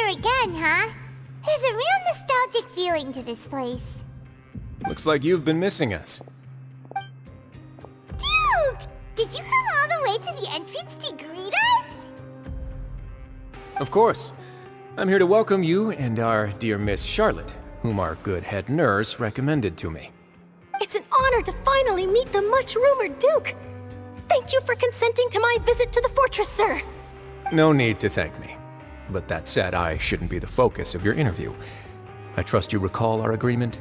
here again, huh? There's a real nostalgic feeling to this place. Looks like you've been missing us. Duke! Did you come all the way to the entrance to greet us? Of course. I'm here to welcome you and our dear Miss Charlotte, whom our good head nurse recommended to me. It's an honor to finally meet the much-rumored Duke. Thank you for consenting to my visit to the fortress, sir. No need to thank me. But that said, I shouldn't be the focus of your interview. I trust you recall our agreement?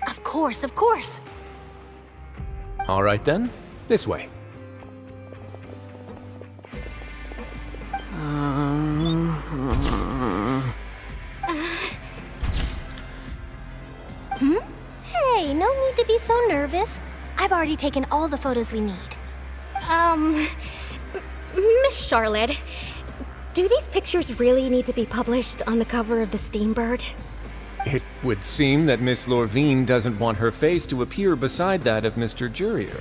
Of course, of course. All right then, this way. Hey, no need to be so nervous. I've already taken all the photos we need. Miss Charlotte, do these pictures really need to be published on the cover of the Steambird? It would seem that Miss Lorvine doesn't want her face to appear beside that of Mr. Jurier,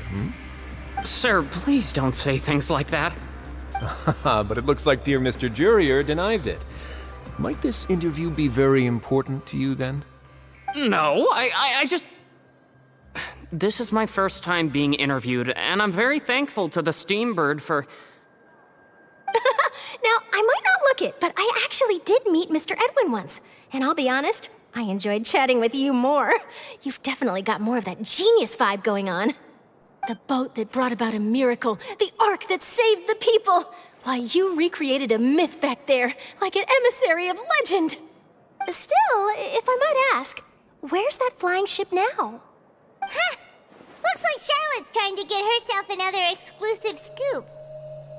Sir, please don't say things like that. But it looks like dear Mr. Jurier denies it. Might this interview be very important to you then? No, I just... This is my first time being interviewed, and I'm very thankful to the Steambird for... Now, I might not look it, but I actually did meet Mr. Edwin once. And I'll be honest, I enjoyed chatting with you more. You've definitely got more of that genius vibe going on. The boat that brought about a miracle, the ark that saved the people. Why, you recreated a myth back there, like an emissary of legend. Still, if I might ask, where's that flying ship now? Huh! Looks like Charlotte's trying to get herself another exclusive scoop.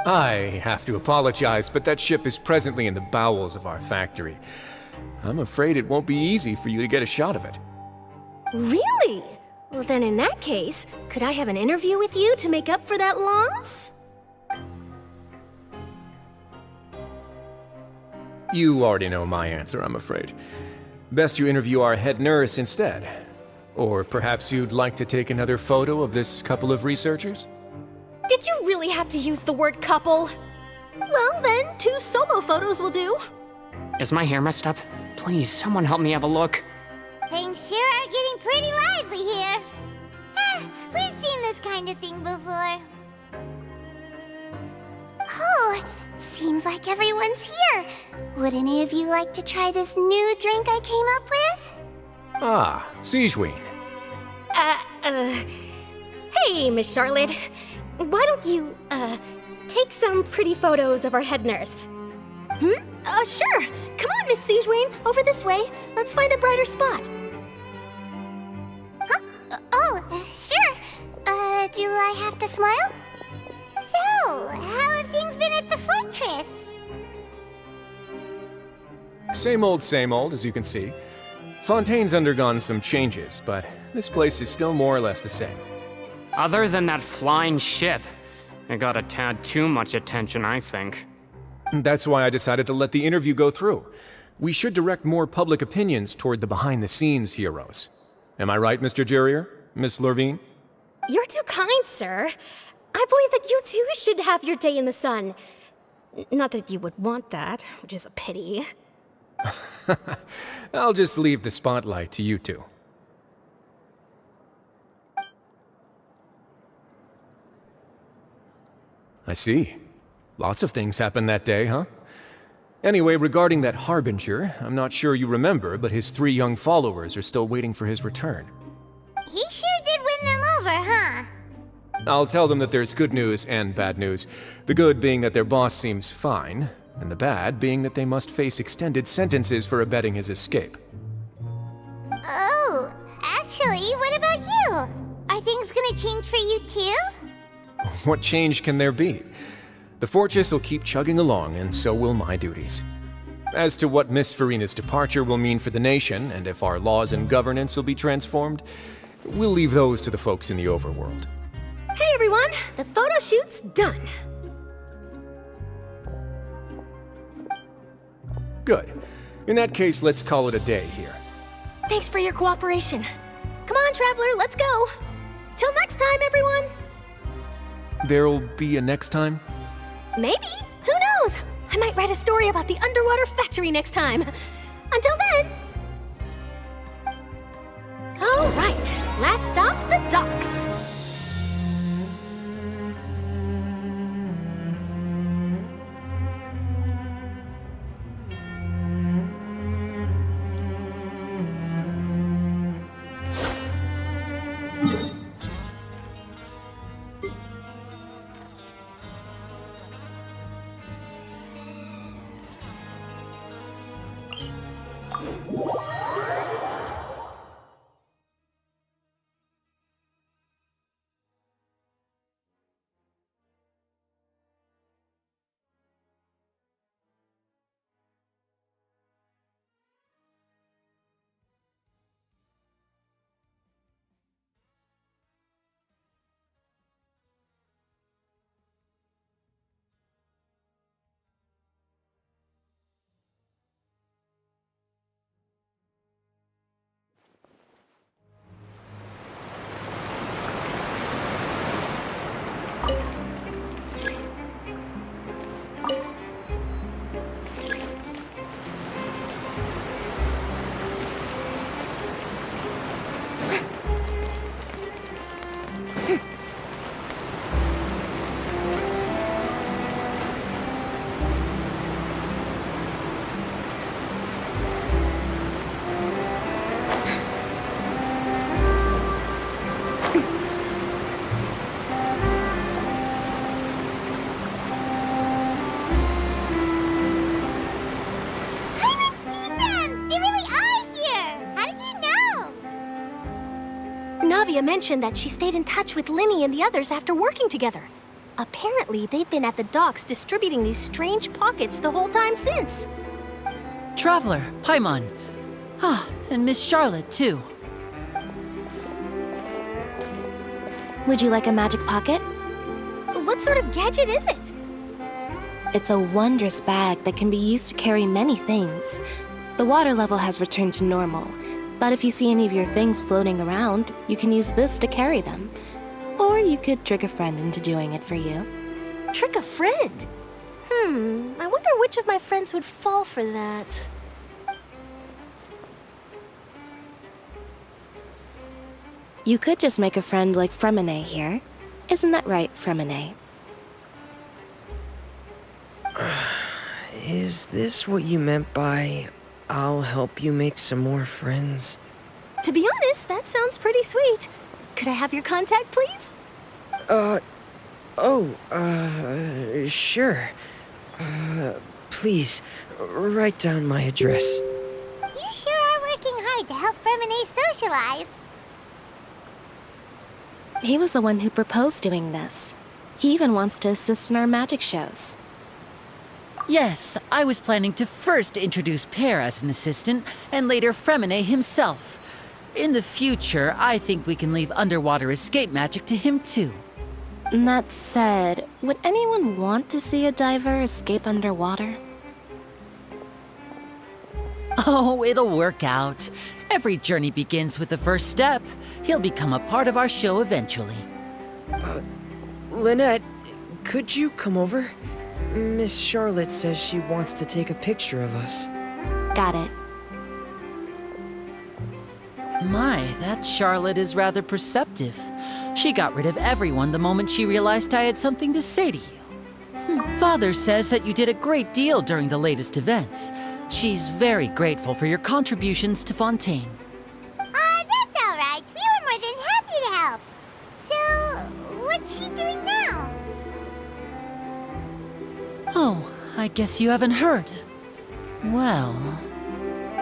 I have to apologize, but that ship is presently in the bowels of our factory. I'm afraid it won't be easy for you to get a shot of it. Really? Well, then in that case, could I have an interview with you to make up for that loss? You already know my answer, I'm afraid. Best you interview our head nurse instead. Or perhaps you'd like to take another photo of this couple of researchers? Did you really have to use the word couple? Well, then, 2 solo photos will do. Is my hair messed up? Please, someone help me have a look. Things sure are getting pretty lively here. We've seen this kind of thing before. Oh, seems like everyone's here. Would any of you like to try this new drink I came up with? Ah, Siegeween. Hey, Miss Charlotte. Why don't you, take some pretty photos of our head nurse? Sure. Come on, Miss Siegeween, over this way. Let's find a brighter spot. Huh? Sure. Do I have to smile? So, how have things been at the fortress? Same old, as you can see. Fontaine's undergone some changes, but this place is still more or less the same. Other than that flying ship, it got a tad too much attention, I think. That's why I decided to let the interview go through. We should direct more public opinions toward the behind-the-scenes heroes. Am I right, Mr. Jurier? Miss Lorvine? You're too kind, sir. I believe that you too should have your day in the sun. Not that you would want that, which is a pity. I'll just leave the spotlight to you two. I see. Lots of things happened that day, huh? Anyway, regarding that Harbinger, I'm not sure you remember, but his 3 young followers are still waiting for his return. He sure did win them over, huh? I'll tell them that there's good news and bad news. The good being that their boss seems fine, and the bad being that they must face extended sentences for abetting his escape. Oh, actually, what about you? Are things gonna change for you too? What change can there be? The fortress will keep chugging along, and so will my duties. As to what Miss Farina's departure will mean for the nation, and if our laws and governance will be transformed, we'll leave those to the folks in the overworld. Hey everyone, the photo shoot's done. Good. In that case, let's call it a day here. Thanks for your cooperation. Come on, Traveler, let's go. Till next time, everyone. There'll be a next time? Maybe. Who knows? I might write a story about the underwater factory next time. Until then... All right, last stop, the docks. Navia mentioned that she stayed in touch with Linny and the others after working together. Apparently, they've been at the docks distributing these strange pockets the whole time since. Traveler, Paimon. Ah, and Miss Charlotte, too. Would you like a magic pocket? What sort of gadget is it? It's a wondrous bag that can be used to carry many things. The water level has returned to normal, but if you see any of your things floating around, you can use this to carry them. Or you could trick a friend into doing it for you. Trick a friend? I wonder which of my friends would fall for that. You could just make a friend like Fremine here. Isn't that right, Fremine? Is this what you meant by, I'll help you make some more friends? To be honest, that sounds pretty sweet. Could I have your contact, please? Sure. Please, write down my address. You sure are working hard to help Fremine socialize. He was the one who proposed doing this. He even wants to assist in our magic shows. Yes, I was planning to first introduce Pear as an assistant, and later Fremine himself. In the future, I think we can leave underwater escape magic to him too. That said, would anyone want to see a diver escape underwater? Oh, it'll work out. Every journey begins with the first step. He'll become a part of our show eventually. Lynette, could you come over? Miss Charlotte says she wants to take a picture of us. Got it. My, that Charlotte is rather perceptive. She got rid of everyone the moment she realized I had something to say to you. Father says that you did a great deal during the latest events. She's very grateful for your contributions to Fontaine. That's all right. We were more than happy to help. So, what's she doing now? Oh, I guess you haven't heard. Well,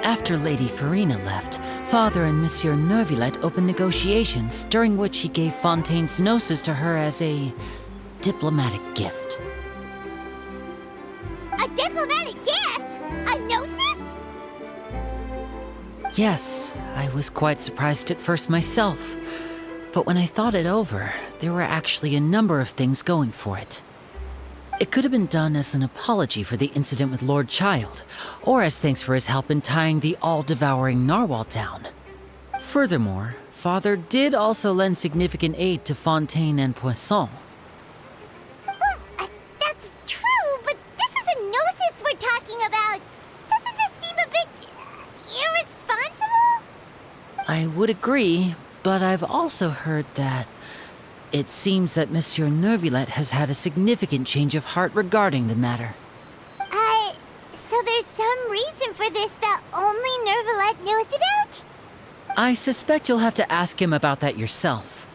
after Lady Farina left, Father and Monsieur Neuvillette opened negotiations, during which he gave Fontaine's gnosis to her as a diplomatic gift. A diplomatic gift? A gnosis? Yes, I was quite surprised at first myself. But when I thought it over, there were actually a number of things going for it. It could have been done as an apology for the incident with Lord Child, or as thanks for his help in tying the all-devouring narwhal down. Furthermore, Father did also lend significant aid to Fontaine and Poisson. Well, that's true, but this is a gnosis I would agree, but I've also heard that it seems that Monsieur Nervulet has had a significant change of heart regarding the matter. So there's some reason for this that only Nervalet knows about? I suspect you'll have to ask him about that yourself.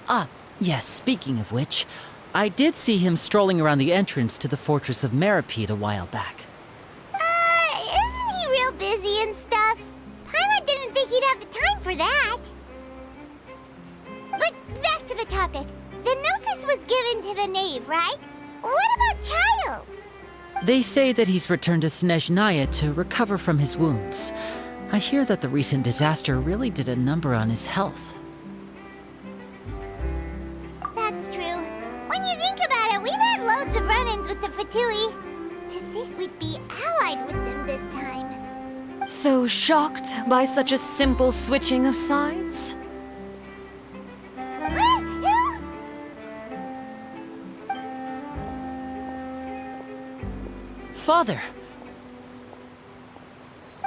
Ah, yes, speaking of which, I did see him strolling around the entrance to the Fortress of Meripede a while back. Isn't he real busy and stuff? Paimon didn't think he'd have the time for that. But back to the topic. The Gnosis was given to the knave, right? What about Child? They say that he's returned to Snezhnaya to recover from his wounds. I hear that the recent disaster really did a number on his health. That's true. When you think about it, we've had loads of run-ins with the Fatui. To think we'd be allied with them this time. So shocked by such a simple switching of sides? Father!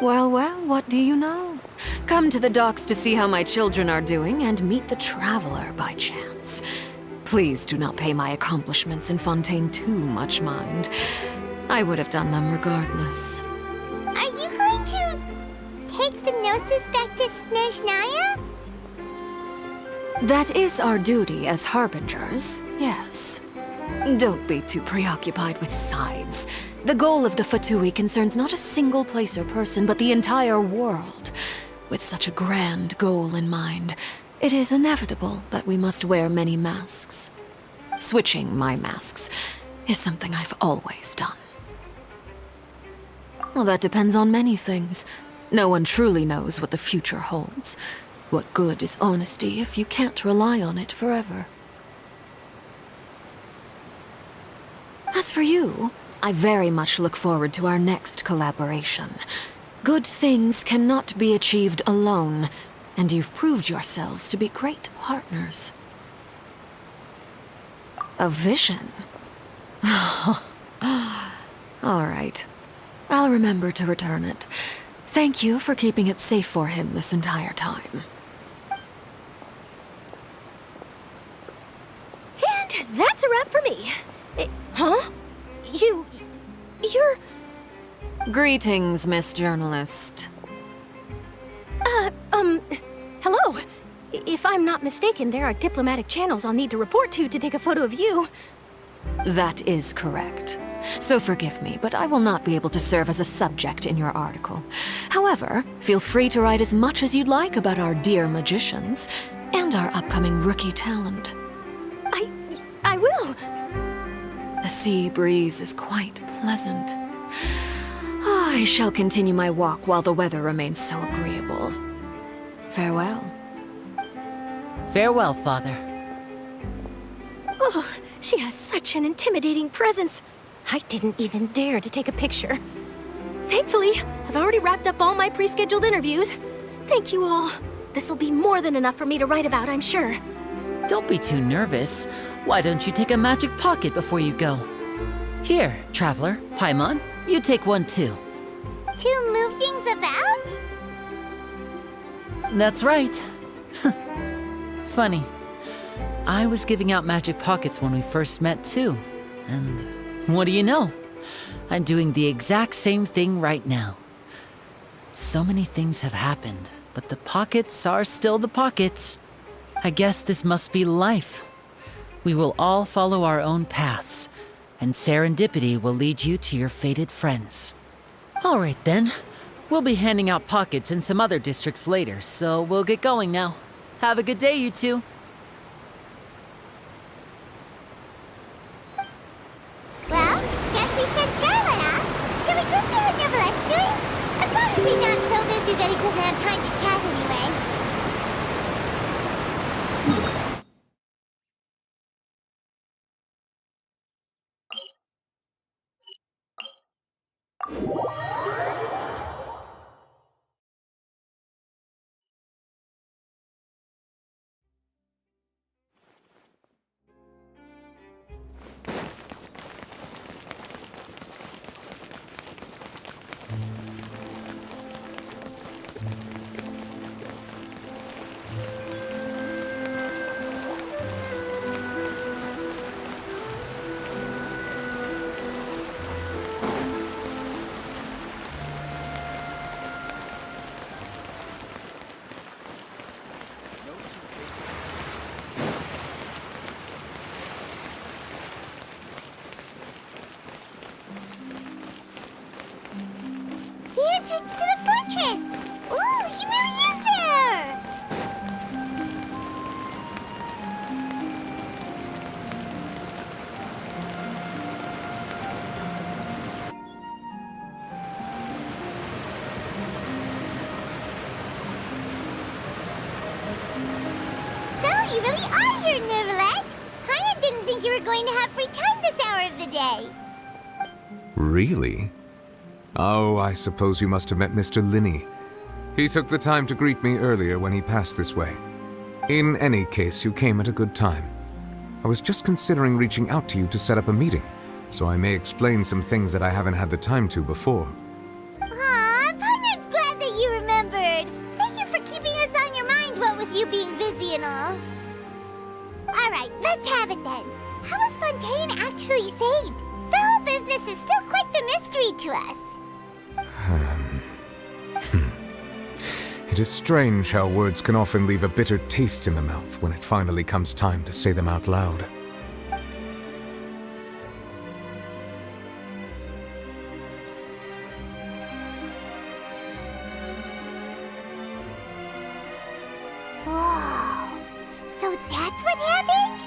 Well, what do you know? Come to the docks to see how my children are doing and meet the Traveler by chance. Please do not pay my accomplishments in Fontaine too much mind. I would have done them regardless. Are you going to take the Gnosis back to Snezhnaya? That is our duty as Harbingers, yes. Don't be too preoccupied with sides. The goal of the Fatui concerns not a single place or person, but the entire world. With such a grand goal in mind, it is inevitable that we must wear many masks. Switching my masks is something I've always done. Well, that depends on many things. No one truly knows what the future holds. What good is honesty if you can't rely on it forever? As for you, I very much look forward to our next collaboration. Good things cannot be achieved alone, and you've proved yourselves to be great partners. A vision? All right. I'll remember to return it. Thank you for keeping it safe for him this entire time. And that's a wrap for me. Huh? You're... Greetings, Miss Journalist. Hello. If I'm not mistaken, there are diplomatic channels I'll need to report to take a photo of you. That is correct. So forgive me, but I will not be able to serve as a subject in your article. However, feel free to write as much as you'd like about our dear magicians and our upcoming rookie talent. I will. The sea breeze is quite pleasant. I shall continue my walk while the weather remains so agreeable. Farewell. Farewell, Father. Oh, she has such an intimidating presence. I didn't even dare to take a picture. Thankfully, I've already wrapped up all my pre-scheduled interviews. Thank you all. This'll be more than enough for me to write about, I'm sure. Don't be too nervous. Why don't you take a magic pocket before you go? Here, Traveler, Paimon, you take one too. To move things about? That's right. Funny. I was giving out magic pockets when we first met too. And what do you know? I'm doing the exact same thing right now. So many things have happened, but the pockets are still the pockets. I guess this must be life. We will all follow our own paths, and serendipity will lead you to your fated friends. All right then. We'll be handing out pockets in some other districts later, so we'll get going now. Have a good day, you two. Well, guess we sent Charlotte, huh? Shall we go see what Neverlette's doing? As long as he's not so busy that he doesn't have time to chat anyway. are here, Neuvillette. Paimon didn't think you were going to have free time this hour of the day. Really? Oh, I suppose you must have met Mr. Linney. He took the time to greet me earlier when he passed this way. In any case, you came at a good time. I was just considering reaching out to you to set up a meeting, so I may explain some things that I haven't had the time to before. Aw, Paimon's glad that you remembered. Thank you for keeping us on your mind, what with you being busy and all. Alright, let's have it then. How was Fontaine actually saved? The whole business is still quite the mystery to us. It is strange how words can often leave a bitter taste in the mouth when it finally comes time to say them out loud. Whoa. So that's what happened?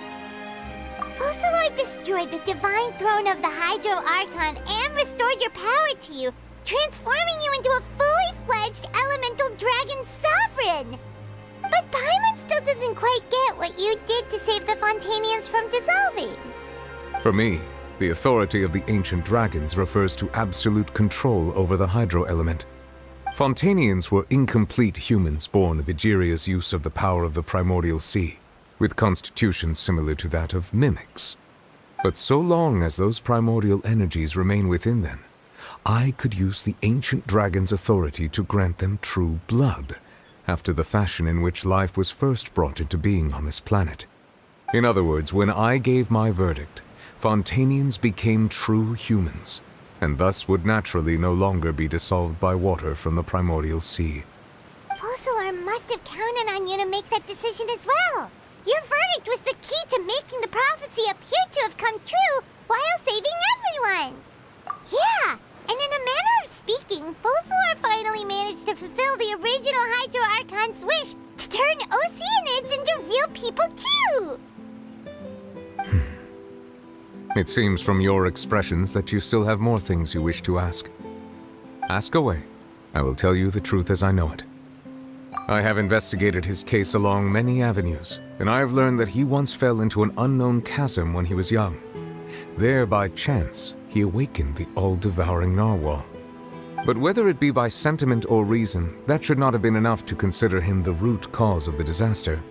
Focalor destroyed the divine throne of the Hydro Archon and restored your power to you, transforming you into a fully fledged elemental dragon sovereign. But Paimon still doesn't quite get what you did to save the Fontanians from dissolving. For me, the authority of the ancient dragons refers to absolute control over the hydro element. Fontanians were incomplete humans born of Egeria's use of the power of the primordial sea, with constitutions similar to that of mimics. But so long as those primordial energies remain within them, I could use the ancient dragon's authority to grant them true blood, after the fashion in which life was first brought into being on this planet. In other words, when I gave my verdict, Fontanians became true humans, and thus would naturally no longer be dissolved by water from the primordial sea. Focalor must have counted on you to make that decision as well. Your verdict was the key to making the prophecy appear to have come true while saving everyone. Yeah, and in a manner of speaking, Focalor finally managed to fulfill the original Hydro Archon's wish to turn Oceanids into real people too! It seems from your expressions that you still have more things you wish to ask. Ask away. I will tell you the truth as I know it. I have investigated his case along many avenues, and I have learned that he once fell into an unknown chasm when he was young. There, by chance, he awakened the all-devouring narwhal. But whether it be by sentiment or reason, that should not have been enough to consider him the root cause of the disaster.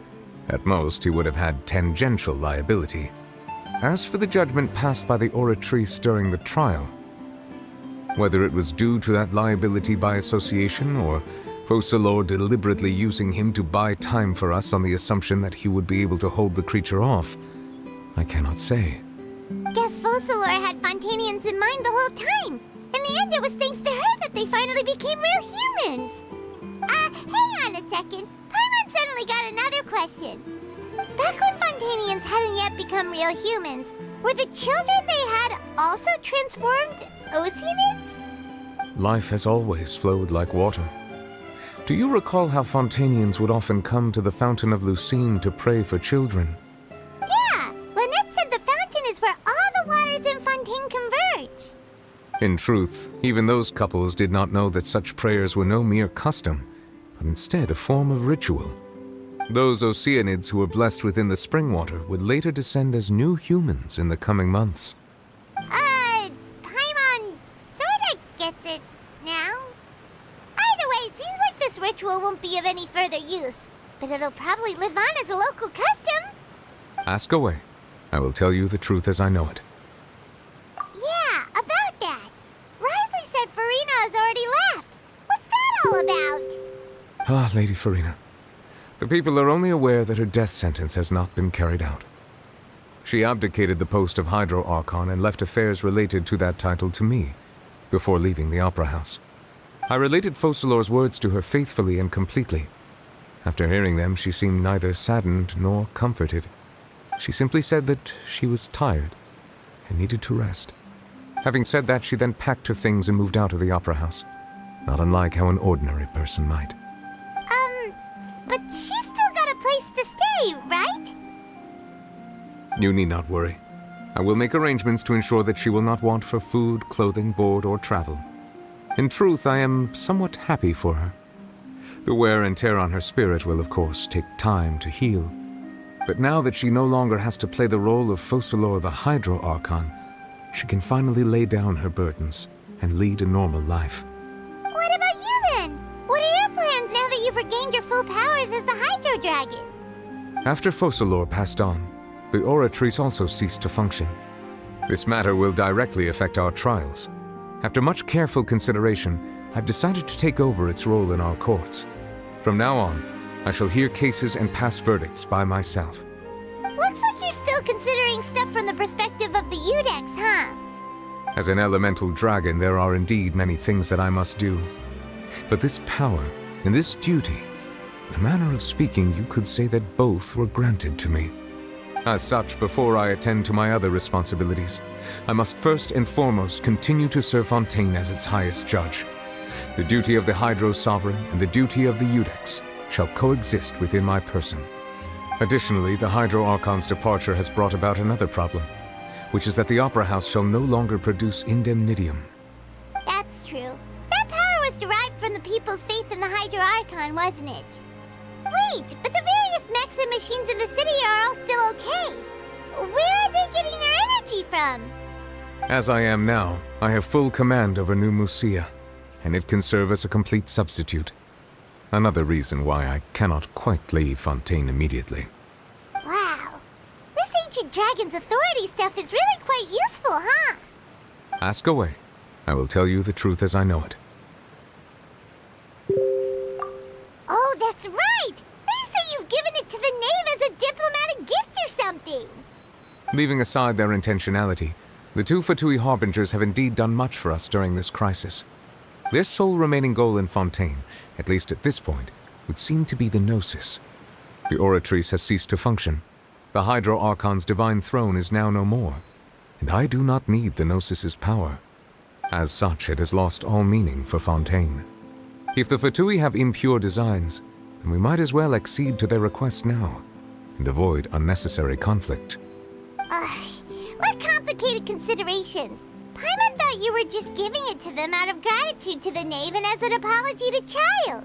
At most, he would have had tangential liability. As for the judgment passed by the Oratrice during the trial, whether it was due to that liability by association, or Focalor deliberately using him to buy time for us on the assumption that he would be able to hold the creature off, I cannot say. Guess Focalor had Fontanians in mind the whole time. In the end, it was thanks to her that they finally became real humans. Hang on a second. Paimon suddenly got another question. Back when Fontanians hadn't yet become real humans, were the children they had also transformed Oceanids? Life has always flowed like water. Do you recall how Fontanians would often come to the Fountain of Lucine to pray for children? Yeah, Lynette said the fountain is where all the waters in Fontaine converge. In truth, even those couples did not know that such prayers were no mere custom, but instead a form of ritual. Those Oceanids who were blessed within the spring water would later descend as new humans in the coming months. Paimon sorta gets it now. Either way, seems like this ritual won't be of any further use, but it'll probably live on as a local custom. Ask away. I will tell you the truth as I know it. Yeah, about that. Risley said Farina has already left. What's that all about? Ah, Lady Farina. The people are only aware that her death sentence has not been carried out. She abdicated the post of Hydro Archon and left affairs related to that title to me, before leaving the Opera House. I related Focalor's words to her faithfully and completely. After hearing them, she seemed neither saddened nor comforted. She simply said that she was tired and needed to rest. Having said that, she then packed her things and moved out of the Opera House, not unlike how an ordinary person might. But she's still got a place to stay, right? You need not worry. I will make arrangements to ensure that she will not want for food, clothing, board, or travel. In truth, I am somewhat happy for her. The wear and tear on her spirit will, of course, take time to heal. But now that she no longer has to play the role of Focalor the Hydro Archon, she can finally lay down her burdens and lead a normal life. What about you then? What are your plans now that you've regained your full powers as the Hydro Dragon? After Focalor passed on, the Oratrice also ceased to function. This matter will directly affect our trials. After much careful consideration, I've decided to take over its role in our courts. From now on, I shall hear cases and pass verdicts by myself. Looks like you're still considering stuff from the perspective of the Udex, huh? As an elemental dragon, there are indeed many things that I must do. But this power and this duty, in a manner of speaking, you could say that both were granted to me. As such, before I attend to my other responsibilities, I must first and foremost continue to serve Fontaine as its highest judge. The duty of the Hydro Sovereign and the duty of the Udex shall coexist within my person. Additionally, the Hydro Archon's departure has brought about another problem, which is that the Opera House shall no longer produce indemnitium. That's true. That power was derived from the people's faith in the Hydro Archon, wasn't it? Wait, but the various mechs and machines in the city are all still okay. Where are they getting their energy from? As I am now, I have full command over New Musia, and it can serve as a complete substitute. Another reason why I cannot quite leave Fontaine immediately. Wow. This ancient dragon's authority stuff is really quite useful, huh? Ask away. I will tell you the truth as I know it. Oh, that's right! They say you've given it to the knave as a diplomatic gift or something! Leaving aside their intentionality, the two Fatui Harbingers have indeed done much for us during this crisis. Their sole remaining goal in Fontaine, at least at this point, would seem to be the Gnosis. The Oratrice has ceased to function. The Hydro Archon's divine throne is now no more, and I do not need the Gnosis's power. As such, it has lost all meaning for Fontaine. If the Fatui have impure designs, then we might as well accede to their request now, and avoid unnecessary conflict. What complicated considerations! Paimon thought you were just giving it to them out of gratitude to the knave and as an apology to Child.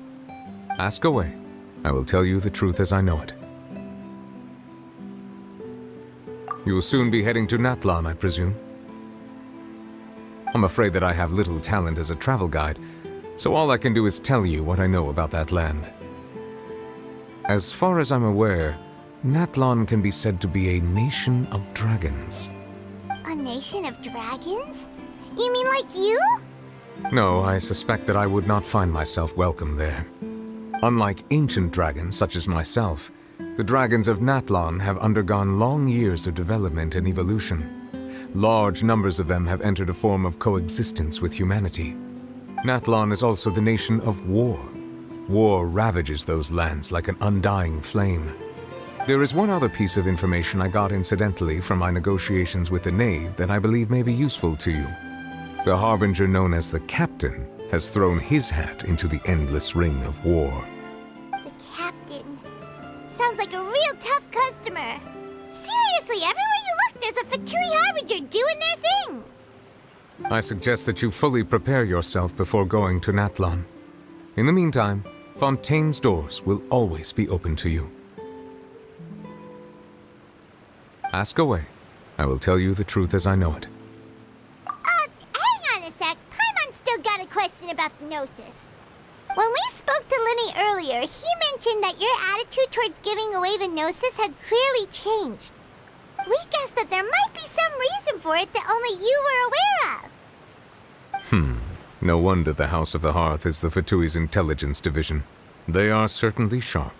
Ask away. I will tell you the truth as I know it. You will soon be heading to Natlan, I presume? I'm afraid that I have little talent as a travel guide, so all I can do is tell you what I know about that land. As far as I'm aware, Natlan can be said to be a nation of dragons. A nation of dragons? You mean like you? No, I suspect that I would not find myself welcome there. Unlike ancient dragons such as myself, the dragons of Natlan have undergone long years of development and evolution. Large numbers of them have entered a form of coexistence with humanity. Natlan is also the nation of war. War ravages those lands like an undying flame. There is one other piece of information I got incidentally from my negotiations with the knave that I believe may be useful to you. The harbinger known as the Captain has thrown his hat into the endless ring of war. The Captain. Sounds like a real tough customer. Seriously, everywhere you look, there's a Fatui Harbinger doing their thing. I suggest that you fully prepare yourself before going to Natlan. In the meantime, Fontaine's doors will always be open to you. Ask away. I will tell you the truth as I know it. Hang on a sec. Paimon's still got a question about the Gnosis. When we spoke to Linny earlier, he mentioned that your attitude towards giving away the Gnosis had clearly changed. We guessed that there might be some reason for it that only you were aware of. No wonder the House of the Hearth is the Fatui's intelligence division. They are certainly sharp.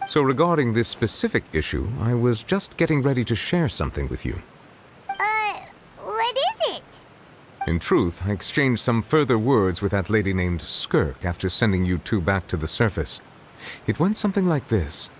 So regarding this specific issue, I was just getting ready to share something with you. What is it? In truth, I exchanged some further words with that lady named Skirk after sending you two back to the surface. It went something like this.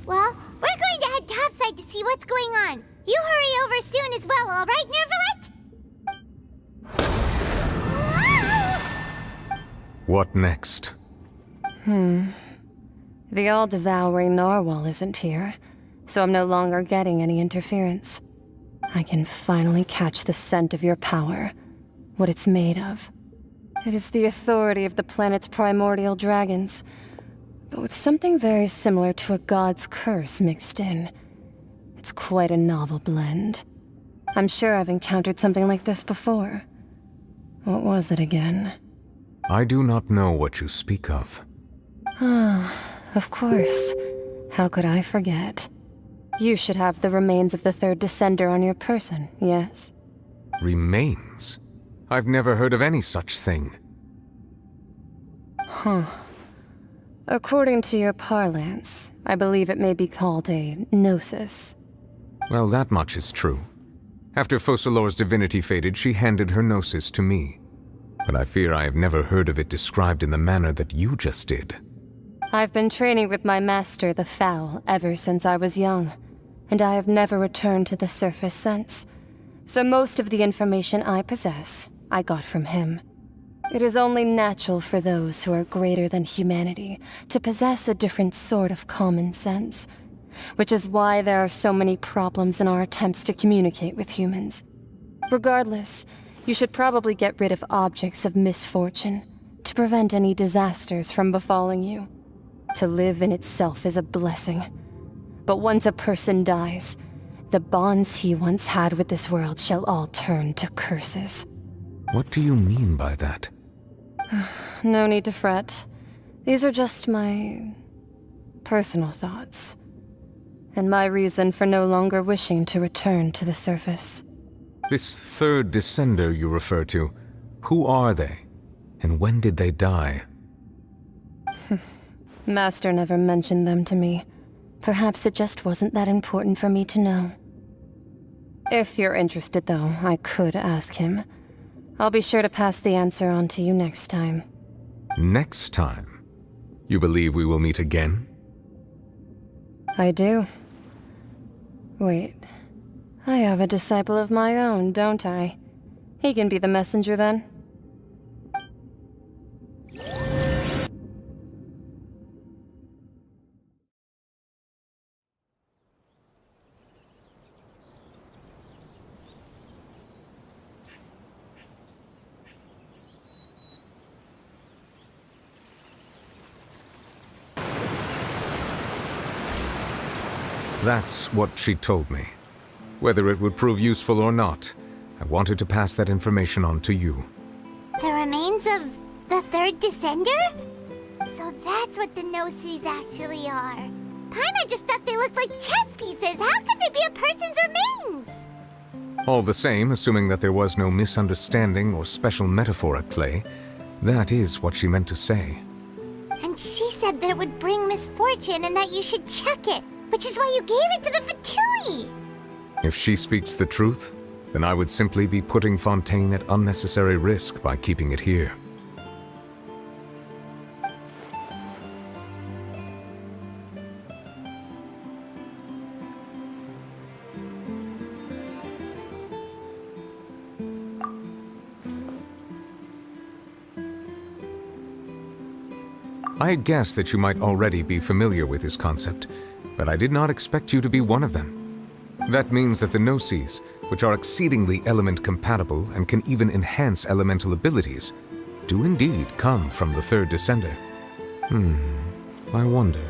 Well, we're going to head topside to see what's going on. You hurry over soon as well, all right, Nervalet? What next? The all-devouring narwhal isn't here, so I'm no longer getting any interference. I can finally catch the scent of your power, what it's made of. It is the authority of the planet's primordial dragons, but with something very similar to a god's curse mixed in. It's quite a novel blend. I'm sure I've encountered something like this before. What was it again? I do not know what you speak of. Of course. How could I forget? You should have the remains of the third descender on your person, yes? Remains? I've never heard of any such thing. According to your parlance, I believe it may be called a gnosis. Well, that much is true. After Focalor's divinity faded, she handed her gnosis to me. But I fear I have never heard of it described in the manner that you just did. I've been training with my master, the Fowl, ever since I was young, and I have never returned to the surface since. So most of the information I possess, I got from him. It is only natural for those who are greater than humanity to possess a different sort of common sense, which is why there are so many problems in our attempts to communicate with humans. Regardless, you should probably get rid of objects of misfortune to prevent any disasters from befalling you. To live in itself is a blessing. But once a person dies, the bonds he once had with this world shall all turn to curses. What do you mean by that? No need to fret. These are just my personal thoughts, and my reason for no longer wishing to return to the surface. This third descender you refer to, who are they? And when did they die? Master never mentioned them to me. Perhaps it just wasn't that important for me to know. If you're interested, though, I could ask him. I'll be sure to pass the answer on to you next time. Next time? You believe we will meet again? I do. Wait. I have a disciple of my own, don't I? He can be the messenger then. That's what she told me. Whether it would prove useful or not, I wanted to pass that information on to you. The remains of the third descender? So that's what the Gnosis actually are. Paimon just thought they looked like chess pieces. How could they be a person's remains? All the same, assuming that there was no misunderstanding or special metaphor at play, that is what she meant to say. And she said that it would bring misfortune and that you should check it, which is why you gave it to the Fatui. If she speaks the truth, then I would simply be putting Fontaine at unnecessary risk by keeping it here. I had guessed that you might already be familiar with this concept, but I did not expect you to be one of them. That means that the Gnosis, which are exceedingly element-compatible and can even enhance elemental abilities, do indeed come from the third descender. I wonder,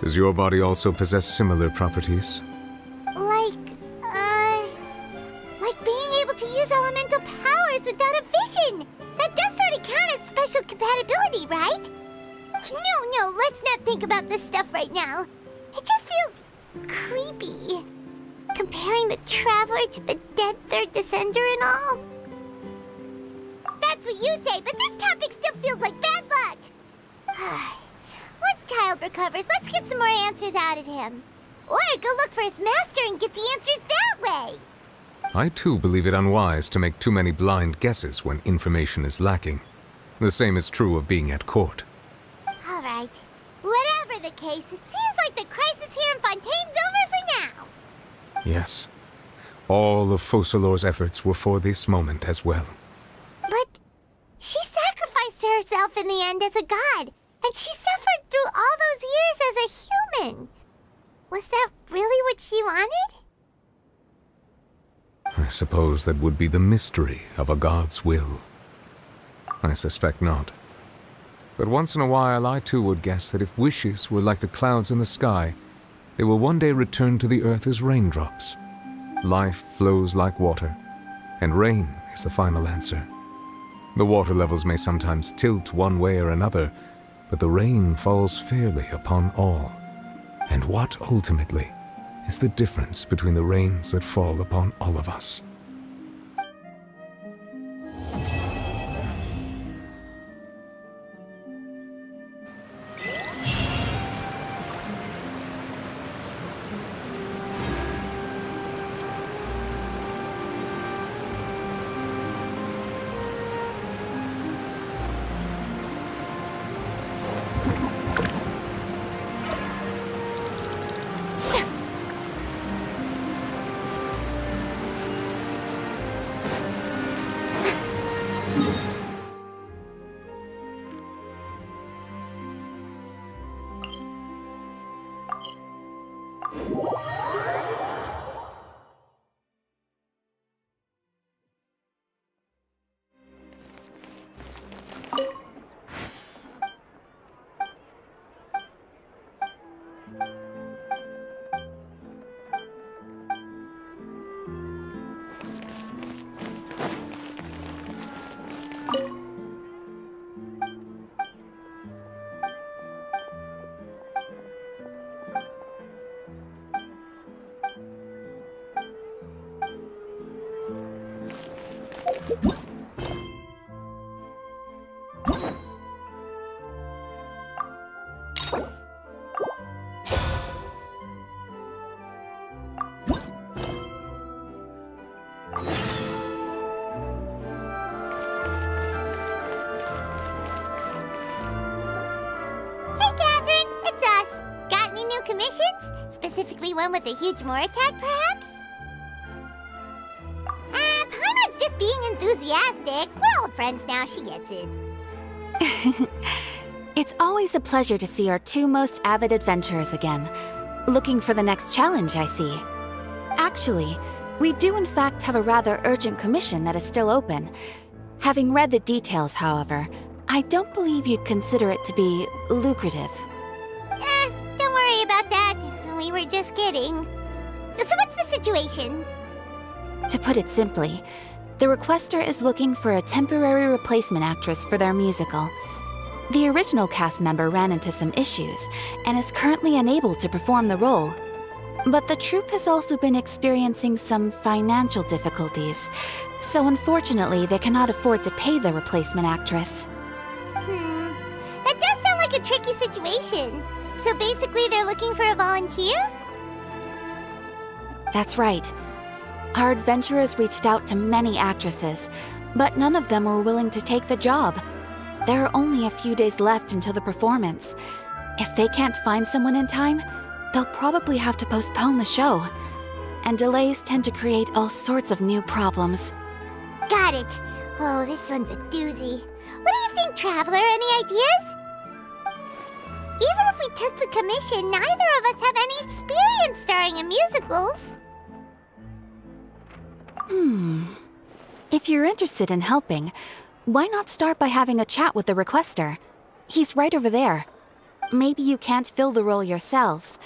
does your body also possess similar properties? Like being able to use elemental powers without a vision. That does sort of count as special compatibility, right? No, let's not think about this stuff right now. It just feels creepy. Comparing the Traveler to the dead third descender and all. That's what you say, but this topic still feels like bad luck. Once Child recovers, let's get some more answers out of him. Or go look for his master and get the answers that way. I too believe it unwise to make too many blind guesses when information is lacking. The same is true of being at court. All right. Whatever the case, it seems like the crisis here in Fontaine's over for now. Yes, All of Focalor's efforts were for this moment as well. But she sacrificed herself in the end as a god, and she suffered through all those years as a human. Was that really what she wanted? I suppose that would be the mystery of a god's will. I suspect not. But once in a while, I too would guess that if wishes were like the clouds in the sky, they will one day return to the earth as raindrops. Life flows like water, and rain is the final answer. The water levels may sometimes tilt one way or another, but the rain falls fairly upon all. And what, ultimately, is the difference between the rains that fall upon all of us? Commissions? Specifically one with a huge Moor attack, perhaps? Paimon's just being enthusiastic. We're old friends now, she gets it. It's always a pleasure to see our two most avid adventurers again. Looking for the next challenge, I see. Actually, we do in fact have a rather urgent commission that is still open. Having read the details, however, I don't believe you'd consider it to be lucrative. Don't worry about that. We were just kidding. So what's the situation? To put it simply, the requester is looking for a temporary replacement actress for their musical. The original cast member ran into some issues and is currently unable to perform the role. But the troupe has also been experiencing some financial difficulties, so unfortunately they cannot afford to pay the replacement actress. That does sound like a tricky situation. So basically they're looking for a volunteer? That's right. Our adventurers reached out to many actresses, but none of them were willing to take the job. There are only a few days left until the performance. If they can't find someone in time, they'll probably have to postpone the show. And delays tend to create all sorts of new problems. Got it. Oh, this one's a doozy. What do you think, Traveler? Any ideas? Even if we took the commission, neither of us have any experience starring in musicals. If you're interested in helping, why not start by having a chat with the requester? He's right over there. Maybe you can't fill the role yourselves,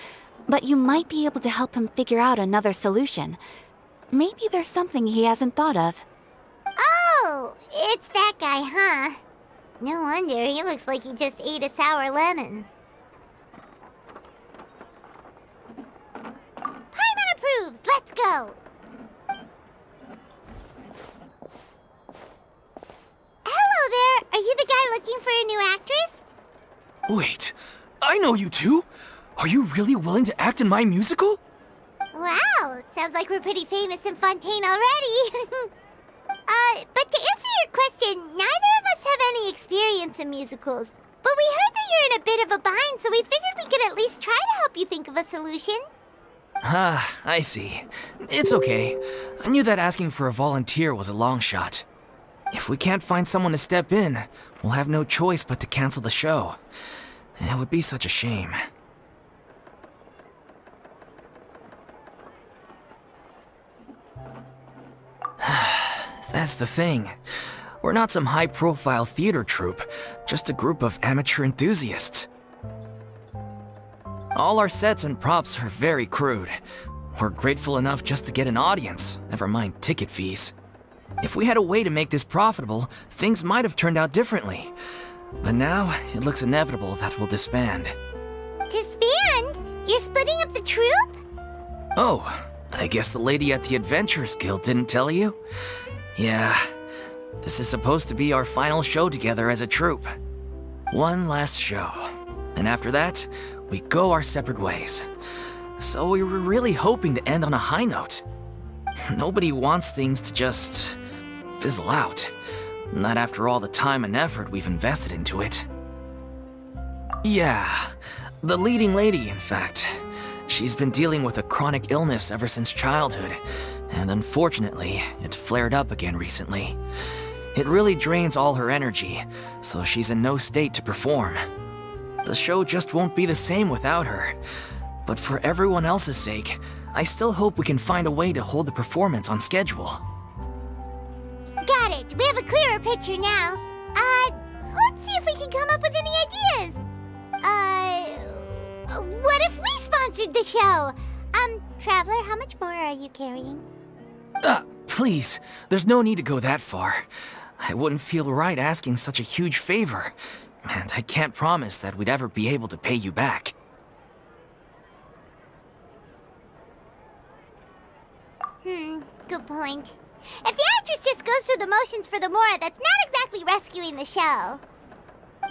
but you might be able to help him figure out another solution. Maybe there's something he hasn't thought of. Oh, it's that guy, huh? No wonder, he looks like he just ate a sour lemon. Paimon approves! Let's go! Hello there! Are you the guy looking for a new actress? Wait, I know you two! Are you really willing to act in my musical? Wow, sounds like we're pretty famous in Fontaine already. But to answer your question, neither of us have any experience in musicals. But we heard that you're in a bit of a bind, so we figured we could at least try to help you think of a solution. Ah, I see. It's okay. I knew that asking for a volunteer was a long shot. If we can't find someone to step in, we'll have no choice but to cancel the show. It would be such a shame. That's the thing. We're not some high-profile theater troupe, just a group of amateur enthusiasts. All our sets and props are very crude. We're grateful enough just to get an audience, never mind ticket fees. If we had a way to make this profitable, things might have turned out differently. But now, it looks inevitable that we'll disband. Disband? You're splitting up the troupe? Oh, I guess the lady at the Adventurers Guild didn't tell you? Yeah, this is supposed to be our final show together as a troupe. One last show. And after that, we go our separate ways. So we were really hoping to end on a high note. Nobody wants things to just fizzle out. Not after all the time and effort we've invested into it. Yeah, the leading lady, in fact. She's been dealing with a chronic illness ever since childhood, and unfortunately, it flared up again recently. It really drains all her energy, so she's in no state to perform. The show just won't be the same without her. But for everyone else's sake, I still hope we can find a way to hold the performance on schedule. Got it. We have a clearer picture now. Let's see if we can come up with any ideas. What if we sponsored the show? Traveler, how much more are you carrying? Please, there's no need to go that far. I wouldn't feel right asking such a huge favor, and I can't promise that we'd ever be able to pay you back. Good point. If the actress just goes through the motions for the Mora, that's not exactly rescuing the show.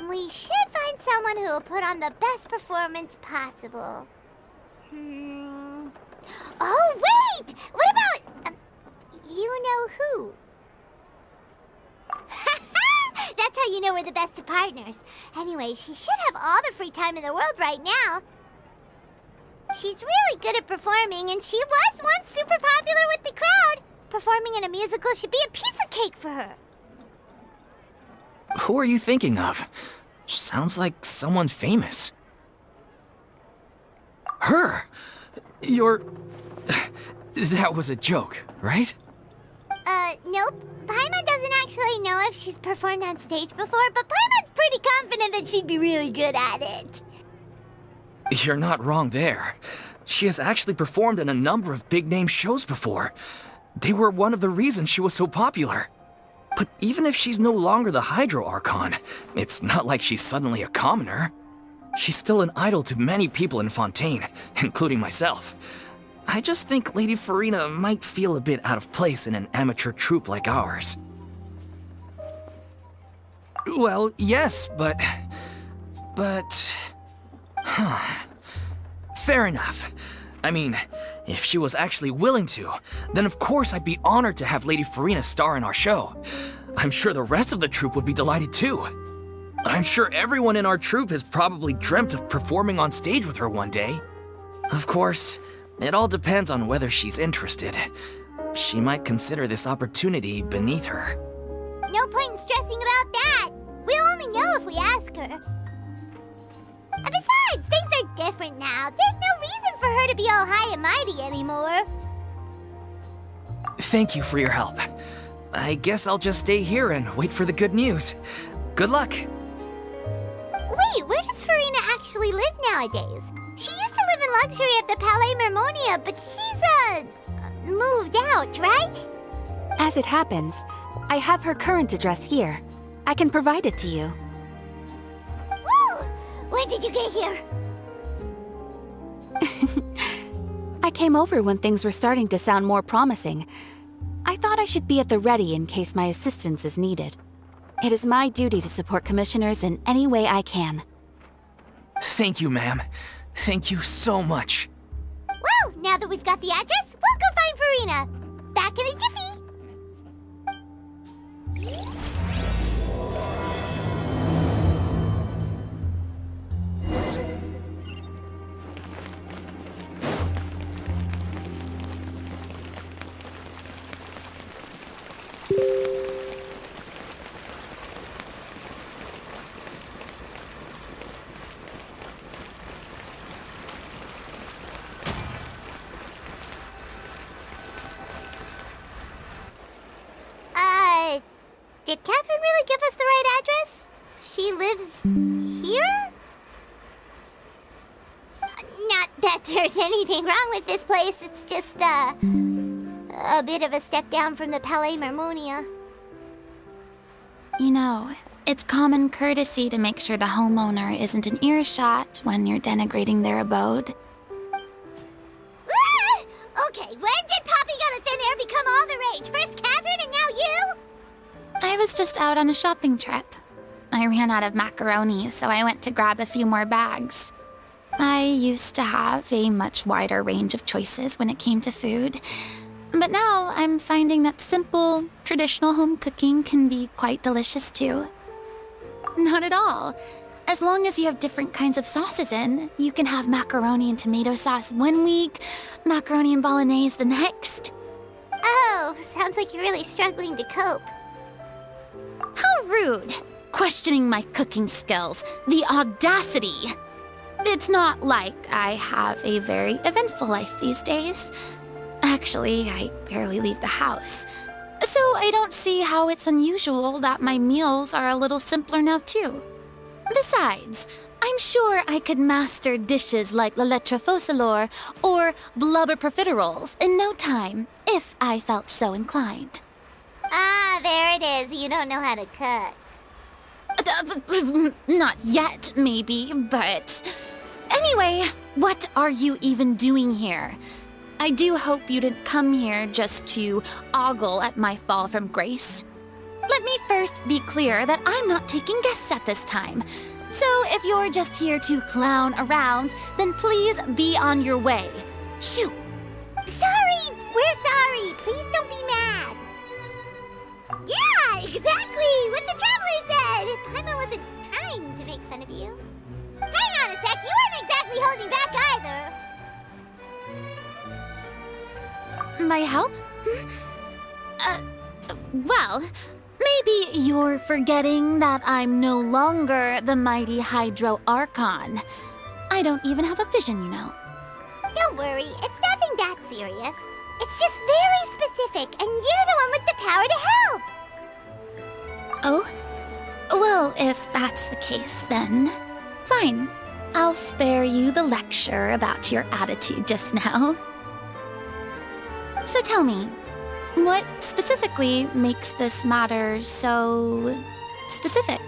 We should find someone who will put on the best performance possible. Oh, wait! What about... you know who? That's how you know we're the best of partners. Anyway, she should have all the free time in the world right now. She's really good at performing, and she was once super popular with the crowd. Performing in a musical should be a piece of cake for her. Who are you thinking of? Sounds like someone famous. Her? You're... That was a joke, right? Nope. Paimon doesn't actually know if she's performed on stage before, but Paimon's pretty confident that she'd be really good at it. You're not wrong there. She has actually performed in a number of big-name shows before. They were one of the reasons she was so popular. But even if she's no longer the Hydro Archon, it's not like she's suddenly a commoner. She's still an idol to many people in Fontaine, including myself. I just think Lady Farina might feel a bit out of place in an amateur troupe like ours. Well, yes, but... Fair enough. I mean, if she was actually willing to, then of course I'd be honored to have Lady Farina star in our show. I'm sure the rest of the troupe would be delighted too. I'm sure everyone in our troupe has probably dreamt of performing on stage with her one day. Of course, it all depends on whether she's interested. She might consider this opportunity beneath her. No point in stressing about that. We'll only know if we ask her. And besides, things are different now. There's no reason for her to be all high and mighty anymore. Thank you for your help. I guess I'll just stay here and wait for the good news. Good luck. Wait, where does Farina actually live nowadays? She used to live in luxury at the Palais Mermonia, but she's, moved out, right? As it happens, I have her current address here. I can provide it to you. Woo! When did you get here? I came over when things were starting to sound more promising. I thought I should be at the ready in case my assistance is needed. It is my duty to support commissioners in any way I can. Thank you, ma'am. Thank you so much. Well, now that we've got the address, we'll go find Farina. Back in a jiffy. Did Catherine really give us the right address? She lives here? Not that there's anything wrong with this place, it's just, a bit of a step down from the Palais Marmonia. You know, it's common courtesy to make sure the homeowner isn't in earshot when you're denigrating their abode. Ah! Okay, when did popping out of thin air become all the rage? First Catherine and now you? I was just out on a shopping trip. I ran out of macaroni, so I went to grab a few more bags. I used to have a much wider range of choices when it came to food, but now I'm finding that simple, traditional home cooking can be quite delicious too. Not at all. As long as you have different kinds of sauces in, you can have macaroni and tomato sauce one week, macaroni and bolognese the next. Oh, sounds like you're really struggling to cope. How rude! Questioning my cooking skills. The audacity! It's not like I have a very eventful life these days. Actually, I barely leave the house. So I don't see how it's unusual that my meals are a little simpler now too. Besides, I'm sure I could master dishes like la lettre faucilor or blubber profiteroles in no time, if I felt so inclined. Ah, there it is. You don't know how to cook. Not yet, maybe, but... Anyway, what are you even doing here? I do hope you didn't come here just to ogle at my fall from grace. Let me first be clear that I'm not taking guests at this time. So if you're just here to clown around, then please be on your way. Shoo! Sorry! We're sorry! Please don't be mad! Yeah, exactly! What the Traveler said! Paimon wasn't trying to make fun of you. Hang on a sec, you weren't exactly holding back either. My help? Well, maybe you're forgetting that I'm no longer the mighty Hydro Archon. I don't even have a vision, you know. Don't worry, it's nothing that serious. It's just very specific, and you're the one with the power to help! Oh? Well, if that's the case, then fine. I'll spare you the lecture about your attitude just now. So tell me, what specifically makes this matter so specific?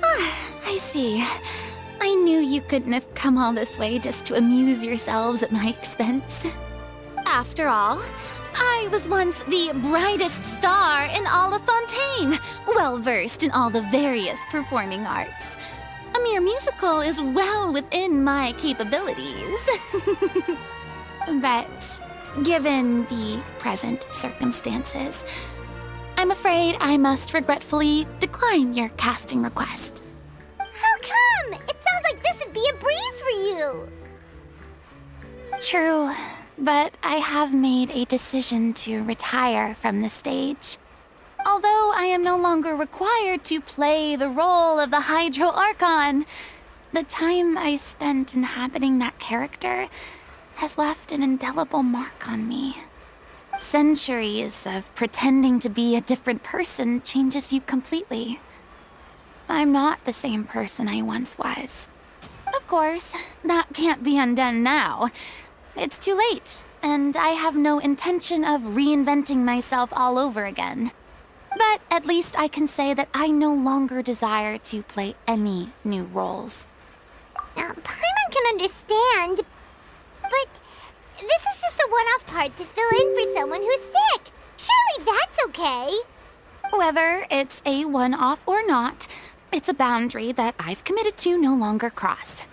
Ah, I see. I knew you couldn't have come all this way just to amuse yourselves at my expense. After all, I was once the brightest star in all of Fontaine, well-versed in all the various performing arts. A mere musical is well within my capabilities. But given the present circumstances, I'm afraid I must regretfully decline your casting request. How come? It sounds like this would be a breeze for you. True, but I have made a decision to retire from the stage. Although I am no longer required to play the role of the Hydro Archon, the time I spent inhabiting that character has left an indelible mark on me. Centuries of pretending to be a different person changes you completely. I'm not the same person I once was. Of course, that can't be undone now. It's too late, and I have no intention of reinventing myself all over again. But at least I can say that I no longer desire to play any new roles. Paimon can understand, but this is just a one-off part to fill in for someone who's sick. Surely that's okay. Whether it's a one-off or not, it's a boundary that I've committed to no longer cross.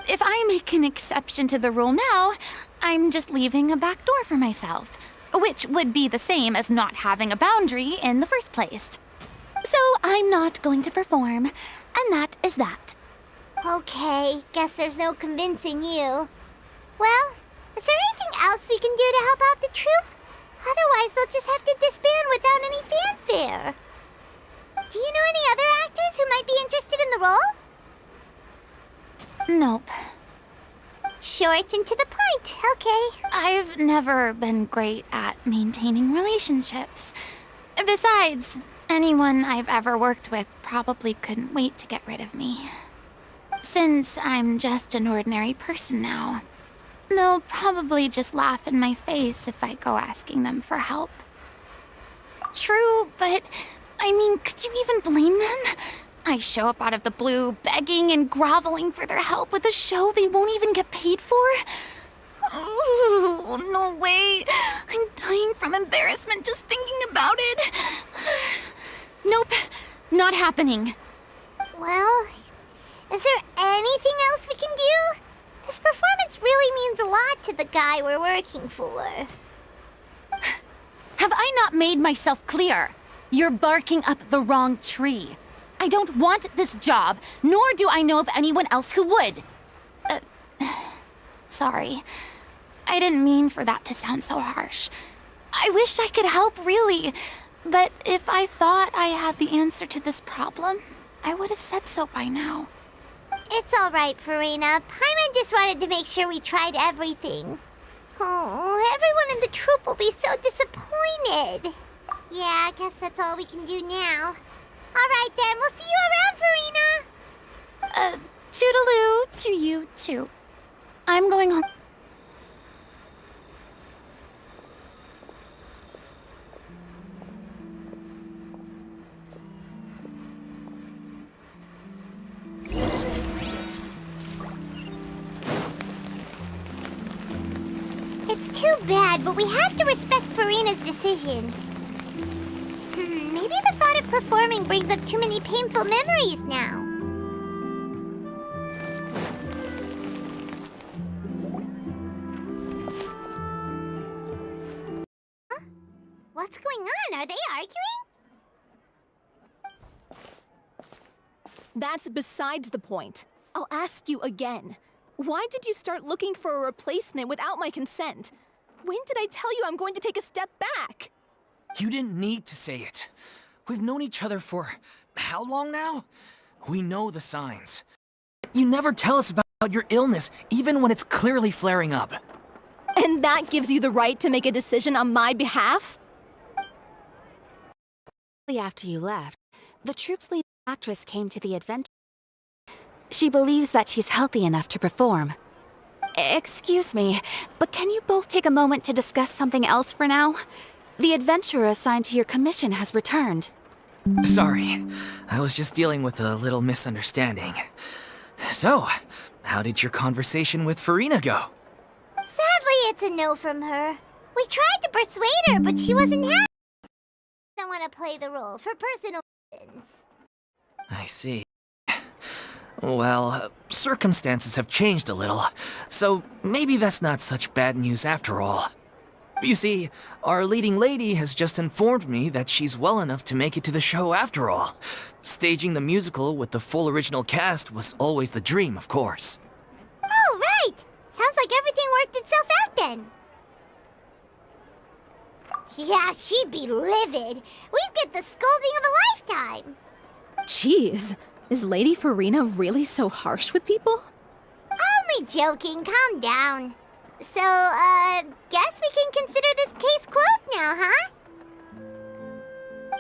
If I make an exception to the rule now, I'm just leaving a back door for myself, which would be the same as not having a boundary in the first place. So I'm not going to perform, and that is that. Okay, guess there's no convincing you. Well, is there anything else we can do to help out the troupe? Otherwise, they'll just have to disband without any fanfare. Do you know any other actors who might be interested in the role? Nope. Short and to the point, okay. I've never been great at maintaining relationships. Besides, anyone I've ever worked with probably couldn't wait to get rid of me. Since I'm just an ordinary person now, they'll probably just laugh in my face if I go asking them for help. True, but I mean, could you even blame them? I show up out of the blue, begging and groveling for their help with a show they won't even get paid for? Oh, no way. I'm dying from embarrassment just thinking about it. Nope, not happening. Well, is there anything else we can do? This performance really means a lot to the guy we're working for. Have I not made myself clear? You're barking up the wrong tree. I don't want this job, nor do I know of anyone else who would. Sorry. I didn't mean for that to sound so harsh. I wish I could help, really. But if I thought I had the answer to this problem, I would have said so by now. It's all right, Farina. Paimon just wanted to make sure we tried everything. Oh, everyone in the troupe will be so disappointed. Yeah, I guess that's all we can do now. All right, then. We'll see you around, Farina. Toodaloo to you, too. I'm going home. It's too bad, but we have to respect Farina's decision. Maybe the thought of performing brings up too many painful memories now. Huh? What's going on? Are they arguing? That's besides the point. I'll ask you again. Why did you start looking for a replacement without my consent? When did I tell you I'm going to take a step back? You didn't need to say it. We've known each other for how long now? We know the signs. You never tell us about your illness, even when it's clearly flaring up. And that gives you the right to make a decision on my behalf? After you left, the troupe's lead actress came to the adventure. She believes that she's healthy enough to perform. Excuse me, but can you both take a moment to discuss something else for now? The adventurer assigned to your commission has returned. Sorry, I was just dealing with a little misunderstanding. So, how did your conversation with Farina go? Sadly, it's a no from her. We tried to persuade her, but she wasn't happy. I don't want to play the role for personal reasons. I see. Well, circumstances have changed a little, so maybe that's not such bad news after all. You see, our leading lady has just informed me that she's well enough to make it to the show after all. Staging the musical with the full original cast was always the dream, of course. Oh, right! Sounds like everything worked itself out then. Yeah, she'd be livid. We'd get the scolding of a lifetime. Jeez, is Lady Farina really so harsh with people? Only joking, calm down. So, guess we can consider this case closed now, huh?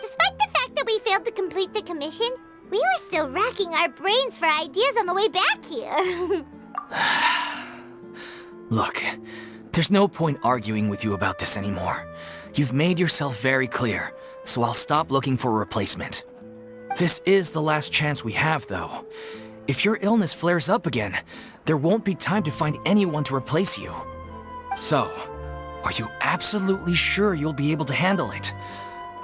Despite the fact that we failed to complete the commission, we were still racking our brains for ideas on the way back here. Look, there's no point arguing with you about this anymore. You've made yourself very clear, so I'll stop looking for a replacement. This is the last chance we have, though. If your illness flares up again, there won't be time to find anyone to replace you. So, are you absolutely sure you'll be able to handle it?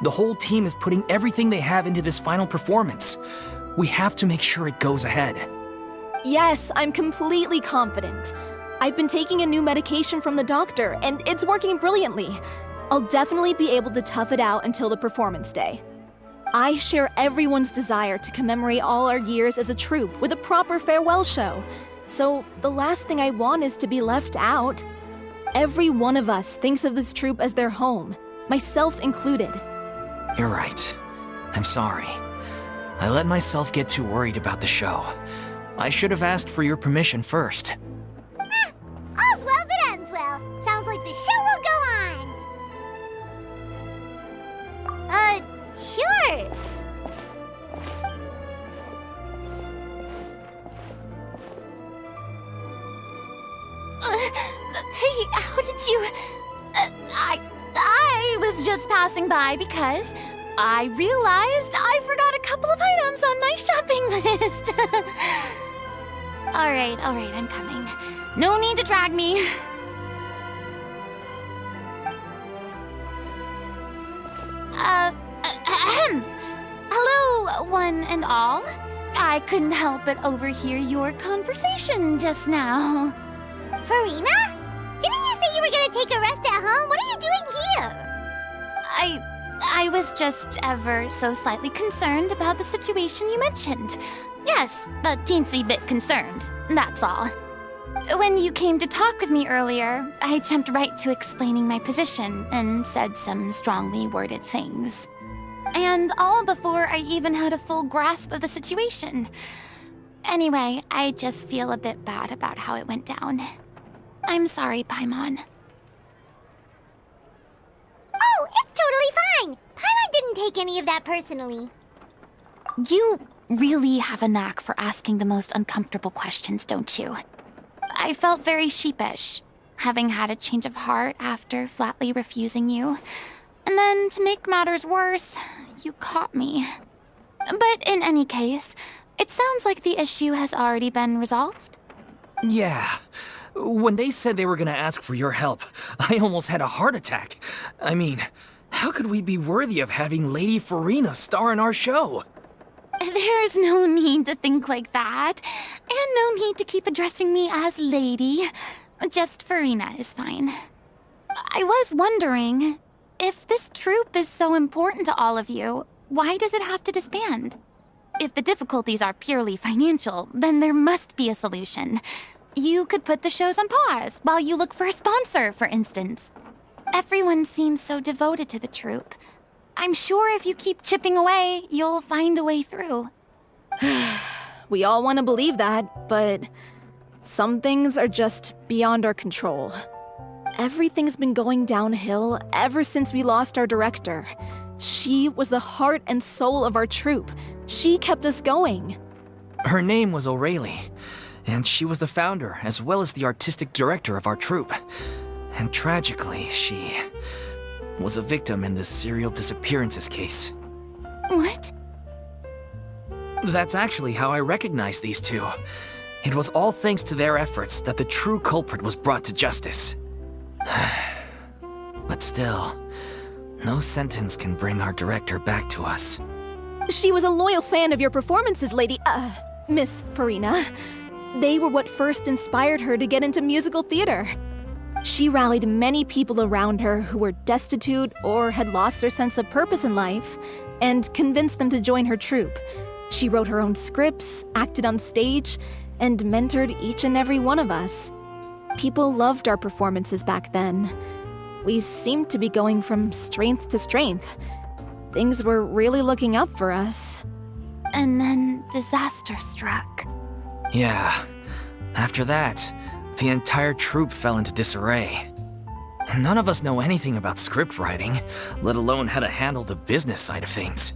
The whole team is putting everything they have into this final performance. We have to make sure it goes ahead. Yes, I'm completely confident. I've been taking a new medication from the doctor, and it's working brilliantly. I'll definitely be able to tough it out until the performance day. I share everyone's desire to commemorate all our years as a troupe with a proper farewell show. So the last thing I want is to be left out. Every one of us thinks of this troupe as their home, myself included. You're right. I'm sorry. I let myself get too worried about the show. I should have asked for your permission first. All's well that ends well. Sounds like the show will go on. Sure. Hey, how did you... I was just passing by because I realized I forgot a couple of items on my shopping list. All right, I'm coming. No need to drag me. Hello, one and all. I couldn't help but overhear your conversation just now. Farina? Didn't you say you were gonna take a rest at home? What are you doing here? I was just ever so slightly concerned about the situation you mentioned. Yes, a teensy bit concerned, that's all. When you came to talk with me earlier, I jumped right to explaining my position and said some strongly worded things. And all before I even had a full grasp of the situation. Anyway, I just feel a bit bad about how it went down. I'm sorry, Paimon. Oh, it's totally fine. Paimon didn't take any of that personally. You really have a knack for asking the most uncomfortable questions, don't you? I felt very sheepish, having had a change of heart after flatly refusing you. And then, to make matters worse, you caught me. But in any case, it sounds like the issue has already been resolved. Yeah. When they said they were gonna ask for your help, I almost had a heart attack. I mean, how could we be worthy of having Lady Farina star in our show? There's no need to think like that, and no need to keep addressing me as Lady. Just Farina is fine. I was wondering, if this troupe is so important to all of you, why does it have to disband? If the difficulties are purely financial, then there must be a solution. You could put the shows on pause while you look for a sponsor, for instance. Everyone seems so devoted to the troupe. I'm sure if you keep chipping away, you'll find a way through. We all want to believe that, but some things are just beyond our control. Everything's been going downhill ever since we lost our director. She was the heart and soul of our troupe. She kept us going. Her name was O'Reilly, and she was the founder as well as the artistic director of our troupe. And tragically, she was a victim in this serial disappearances case. What? That's actually how I recognized these two. It was all thanks to their efforts that the true culprit was brought to justice. But still, no sentence can bring our director back to us. She was a loyal fan of your performances, Miss Farina. They were what first inspired her to get into musical theater. She rallied many people around her who were destitute or had lost their sense of purpose in life, and convinced them to join her troupe. She wrote her own scripts, acted on stage, and mentored each and every one of us. People loved our performances back then. We seemed to be going from strength to strength. Things were really looking up for us. And then disaster struck. Yeah. After that, the entire troupe fell into disarray. None of us know anything about script writing, let alone how to handle the business side of things.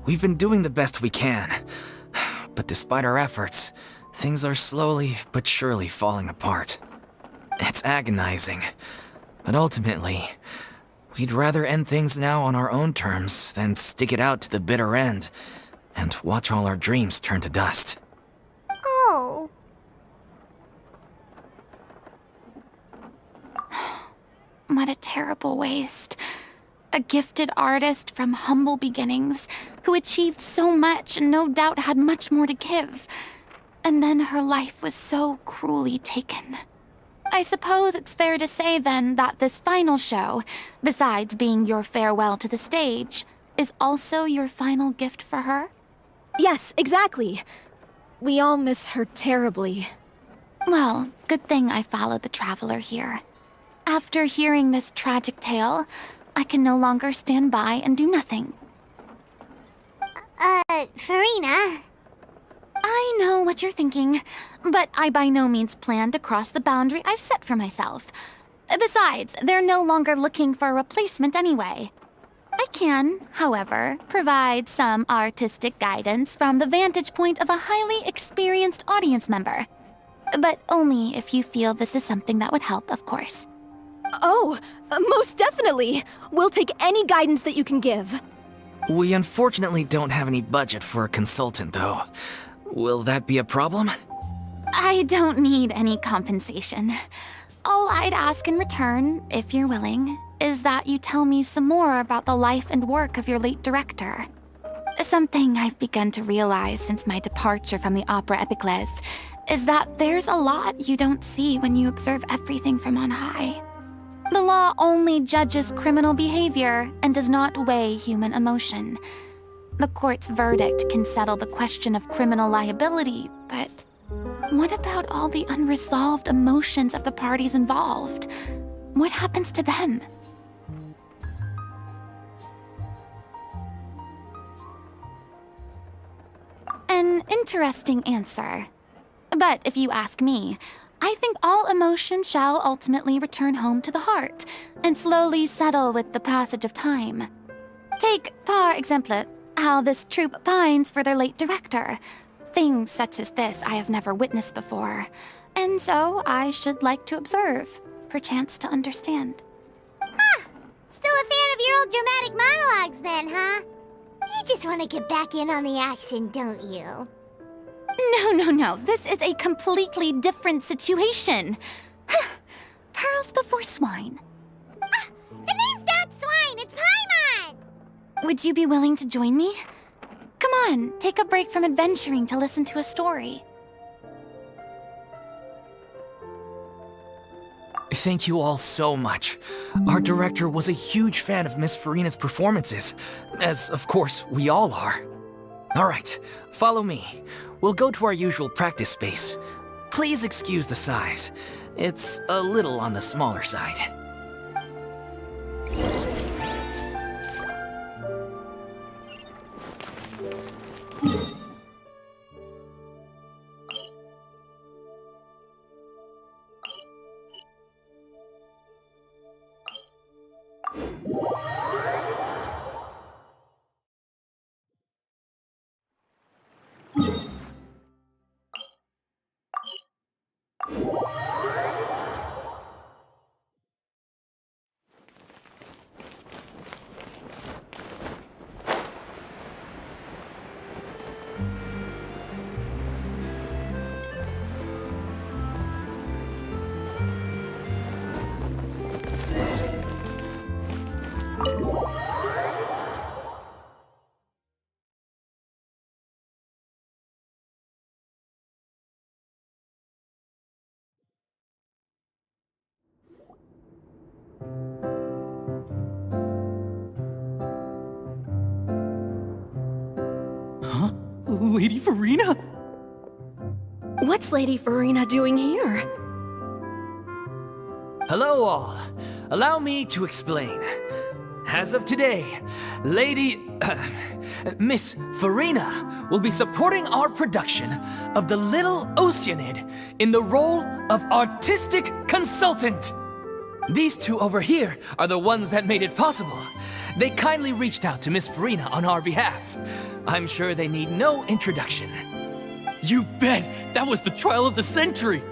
We've been doing the best we can. But despite our efforts, things are slowly but surely falling apart. It's agonizing. But ultimately, we'd rather end things now on our own terms than stick it out to the bitter end and watch all our dreams turn to dust. Oh. What a terrible waste. A gifted artist from humble beginnings who achieved so much and no doubt had much more to give. And then her life was so cruelly taken. I suppose it's fair to say then that this final show, besides being your farewell to the stage, is also your final gift for her? Yes, exactly. We all miss her terribly. Well, good thing I followed the Traveler here. After hearing this tragic tale, I can no longer stand by and do nothing. Farina. I know what you're thinking, but I by no means plan to cross the boundary I've set for myself. Besides, they're no longer looking for a replacement anyway. I can, however, provide some artistic guidance from the vantage point of a highly experienced audience member. But only if you feel this is something that would help, of course. Oh, most definitely. We'll take any guidance that you can give. We unfortunately don't have any budget for a consultant, though. Will that be a problem? I don't need any compensation. All I'd ask in return, if you're willing, is that you tell me some more about the life and work of your late director. Something I've begun to realize since my departure from the Opera Epiclese is that there's a lot you don't see when you observe everything from on high. The law only judges criminal behavior and does not weigh human emotion. The court's verdict can settle the question of criminal liability, but what about all the unresolved emotions of the parties involved? What happens to them? An interesting answer. But if you ask me, I think all emotion shall ultimately return home to the heart and slowly settle with the passage of time. Take, par exemple, how this troupe pines for their late director. Things such as this I have never witnessed before, and so I should like to observe, perchance to understand. Huh. Still a fan of your old dramatic monologues then, huh? You just want to get back in on the action, don't you? No. This is a completely different situation. Pearls before swine. Ah, the name's not Swine, it's Paimon! Would you be willing to join me? Come on, take a break from adventuring to listen to a story. Thank you all so much. Our director was a huge fan of Miss Farina's performances, as of course we all are. Alright, follow me. We'll go to our usual practice space. Please excuse the size. It's a little on the smaller side. Huh? Lady Farina? What's Lady Farina doing here? Hello all. Allow me to explain. As of today, Miss Farina will be supporting our production of The Little Oceanid in the role of artistic consultant. These two over here are the ones that made it possible. They kindly reached out to Miss Farina on our behalf. I'm sure they need no introduction. You bet! That was the trial of the century!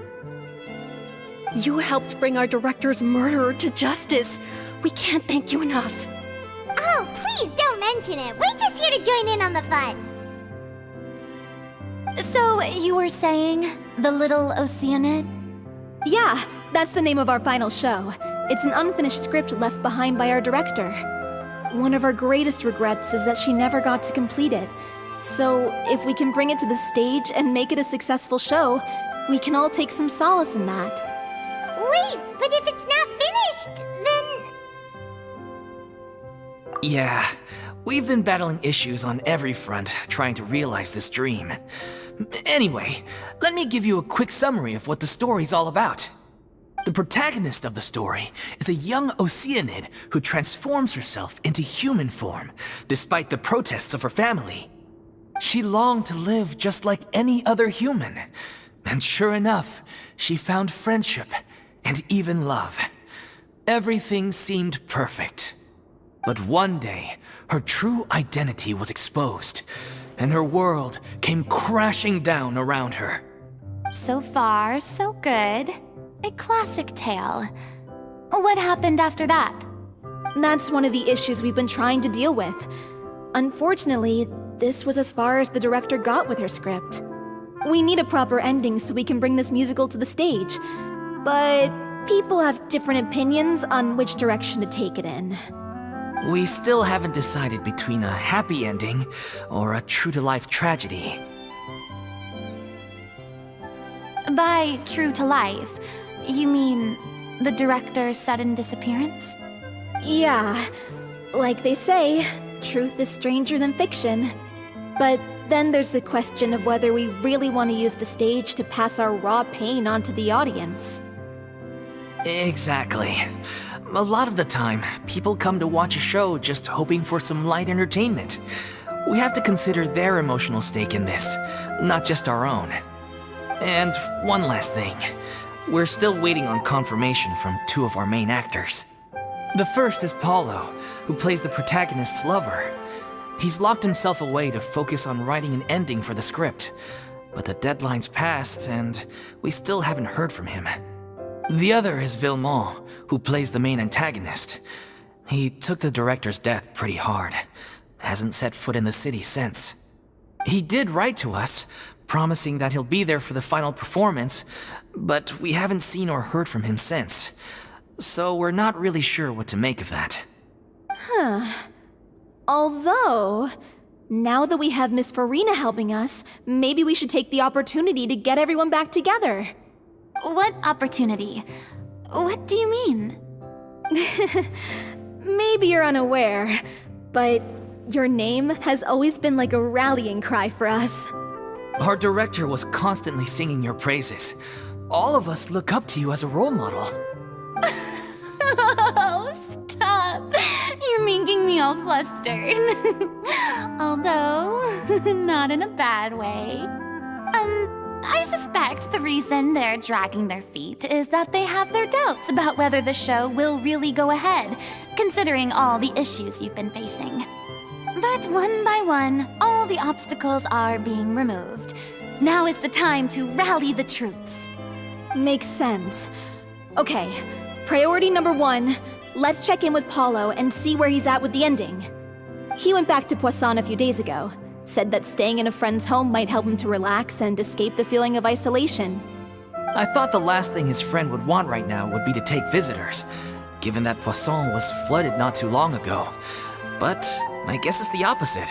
You helped bring our director's murderer to justice. We can't thank you enough. Oh, please don't mention it. We're just here to join in on the fun. So, you were saying The Little Oceanid? Yeah, that's the name of our final show. It's an unfinished script left behind by our director. One of our greatest regrets is that she never got to complete it. So, if we can bring it to the stage and make it a successful show, we can all take some solace in that. Wait, but if it's not finished, then... Yeah, we've been battling issues on every front trying to realize this dream. Anyway, let me give you a quick summary of what the story's all about. The protagonist of the story is a young Oceanid who transforms herself into human form, despite the protests of her family. She longed to live just like any other human. And sure enough, she found friendship and even love. Everything seemed perfect. But one day, her true identity was exposed, and her world came crashing down around her. So far, so good. A classic tale. What happened after that? That's one of the issues we've been trying to deal with. Unfortunately, this was as far as the director got with her script. We need a proper ending so we can bring this musical to the stage. But people have different opinions on which direction to take it in. We still haven't decided between a happy ending or a true-to-life tragedy. By true to life, you mean the director's sudden disappearance? Yeah, like they say, truth is stranger than fiction. But then there's the question of whether we really want to use the stage to pass our raw pain onto the audience. Exactly. A lot of the time, people come to watch a show just hoping for some light entertainment. We have to consider their emotional stake in this, not just our own. And one last thing. We're still waiting on confirmation from two of our main actors. The first is Paulo, who plays the protagonist's lover. He's locked himself away to focus on writing an ending for the script, but the deadline's passed and we still haven't heard from him. The other is Villemont, who plays the main antagonist. He took the director's death pretty hard. Hasn't set foot in the city since. He did write to us, promising that he'll be there for the final performance, but we haven't seen or heard from him since. So we're not really sure what to make of that. Although, now that we have Miss Farina helping us, maybe we should take the opportunity to get everyone back together. What opportunity? What do you mean? Maybe you're unaware, but your name has always been like a rallying cry for us. Our director was constantly singing your praises. All of us look up to you as a role model. Oh, stop! You're making me all flustered. Although, not in a bad way. I suspect the reason they're dragging their feet is that they have their doubts about whether the show will really go ahead, considering all the issues you've been facing. But one by one, all the obstacles are being removed. Now is the time to rally the troops. Makes sense. Okay, priority number 1, let's check in with Paulo and see where he's at with the ending. He went back to Poisson a few days ago, said that staying in a friend's home might help him to relax and escape the feeling of isolation. I thought the last thing his friend would want right now would be to take visitors, given that Poisson was flooded not too long ago. But I guess it's the opposite.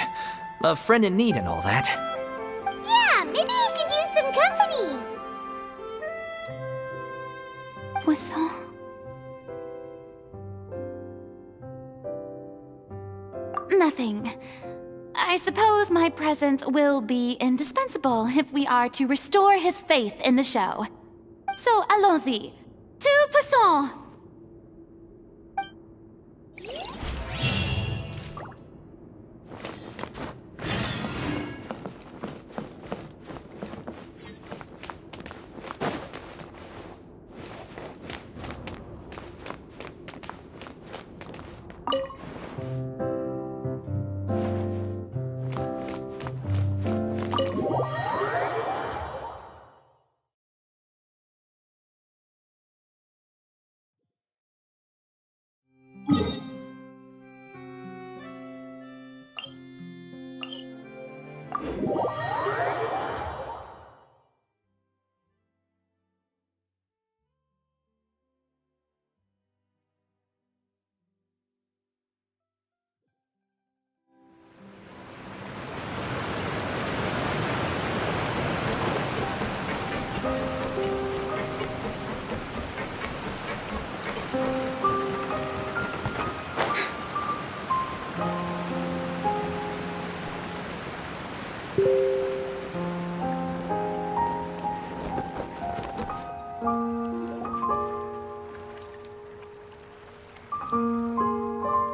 A friend in need and all that. Yeah, maybe he could use some company. Poisson. Nothing. I suppose my presence will be indispensable if we are to restore his faith in the show. So, allons-y. To Poisson!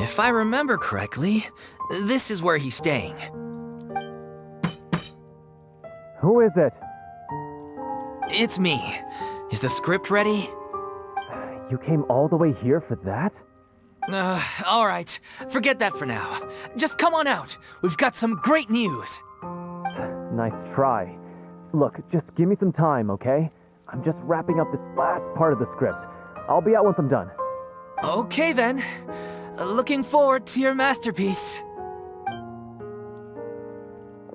If I remember correctly, this is where he's staying. Who is it? It's me. Is the script ready? You came all the way here for that? All right. Forget that for now. Just come on out. We've got some great news. Nice try. Look, just give me some time, okay? I'm just wrapping up this last part of the script. I'll be out once I'm done. Okay then. Looking forward to your masterpiece.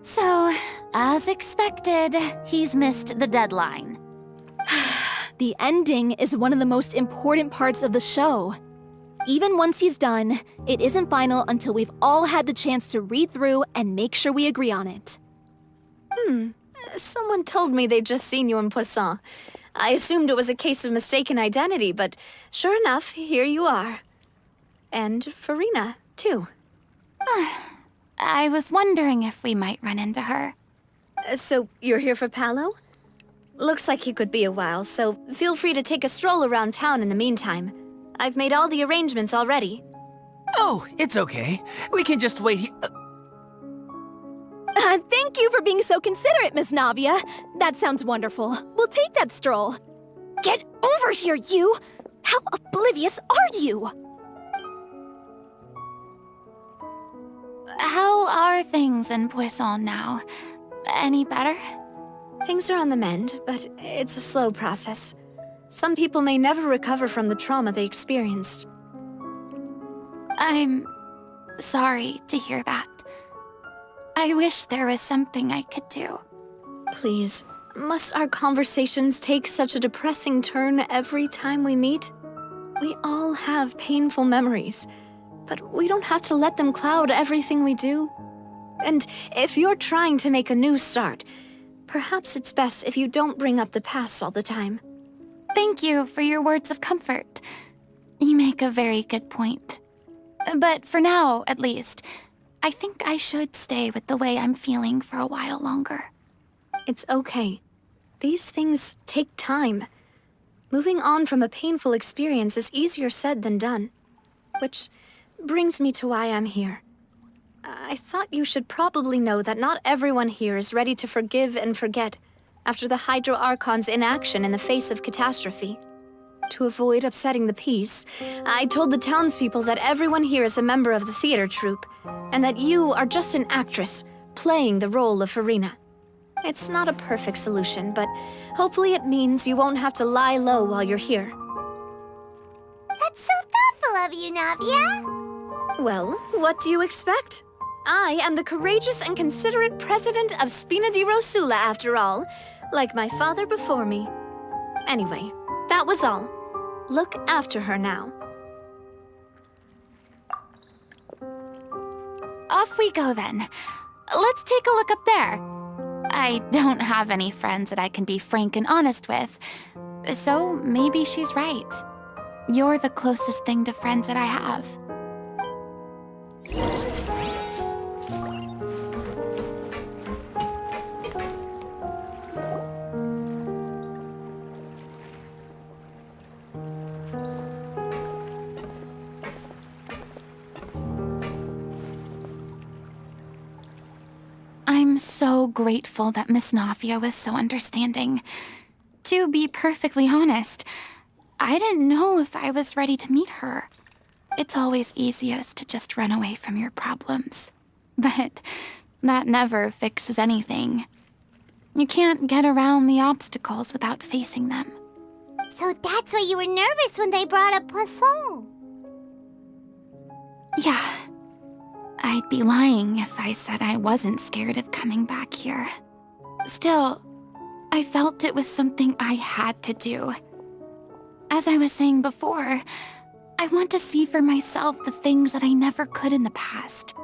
So, as expected, he's missed the deadline. The ending is one of the most important parts of the show. Even once he's done, it isn't final until we've all had the chance to read through and make sure we agree on it. Someone told me they'd just seen you in Poisson. I assumed it was a case of mistaken identity, but sure enough, here you are. And Farina, too. I was wondering if we might run into her. So, you're here for Paolo? Looks like he could be a while, so feel free to take a stroll around town in the meantime. I've made all the arrangements already. Oh, it's okay. We can just wait here. Thank you for being so considerate, Miss Navia. That sounds wonderful. We'll take that stroll. Get over here, you! How oblivious are you? How are things in Poisson now? Any better? Things are on the mend, but it's a slow process. Some people may never recover from the trauma they experienced. I'm sorry to hear that. I wish there was something I could do. Please, must our conversations take such a depressing turn every time we meet? We all have painful memories, but we don't have to let them cloud everything we do. And if you're trying to make a new start, perhaps it's best if you don't bring up the past all the time. Thank you for your words of comfort. You make a very good point. But for now, at least, I think I should stay with the way I'm feeling for a while longer. It's okay. These things take time. Moving on from a painful experience is easier said than done. Which brings me to why I'm here. I thought you should probably know that not everyone here is ready to forgive and forget after the Hydro Archon's inaction in the face of catastrophe. To avoid upsetting the peace, I told the townspeople that everyone here is a member of the theater troupe, and that you are just an actress playing the role of Farina. It's not a perfect solution, but hopefully it means you won't have to lie low while you're here. That's so thoughtful of you, Navia. Well, what do you expect? I am the courageous and considerate president of Spina di Rosula, after all, like my father before me. Anyway, that was all. Look after her now. Off we go then. Let's take a look up there. I don't have any friends that I can be frank and honest with, so maybe she's right. You're the closest thing to friends that I have. I'm so grateful that Miss Navia was so understanding. To be perfectly honest, I didn't know if I was ready to meet her. It's always easiest to just run away from your problems. But that never fixes anything. You can't get around the obstacles without facing them. So that's why you were nervous when they brought up Poisson. Yeah. I'd be lying if I said I wasn't scared of coming back here. Still, I felt it was something I had to do. As I was saying before, I want to see for myself the things that I never could in the past.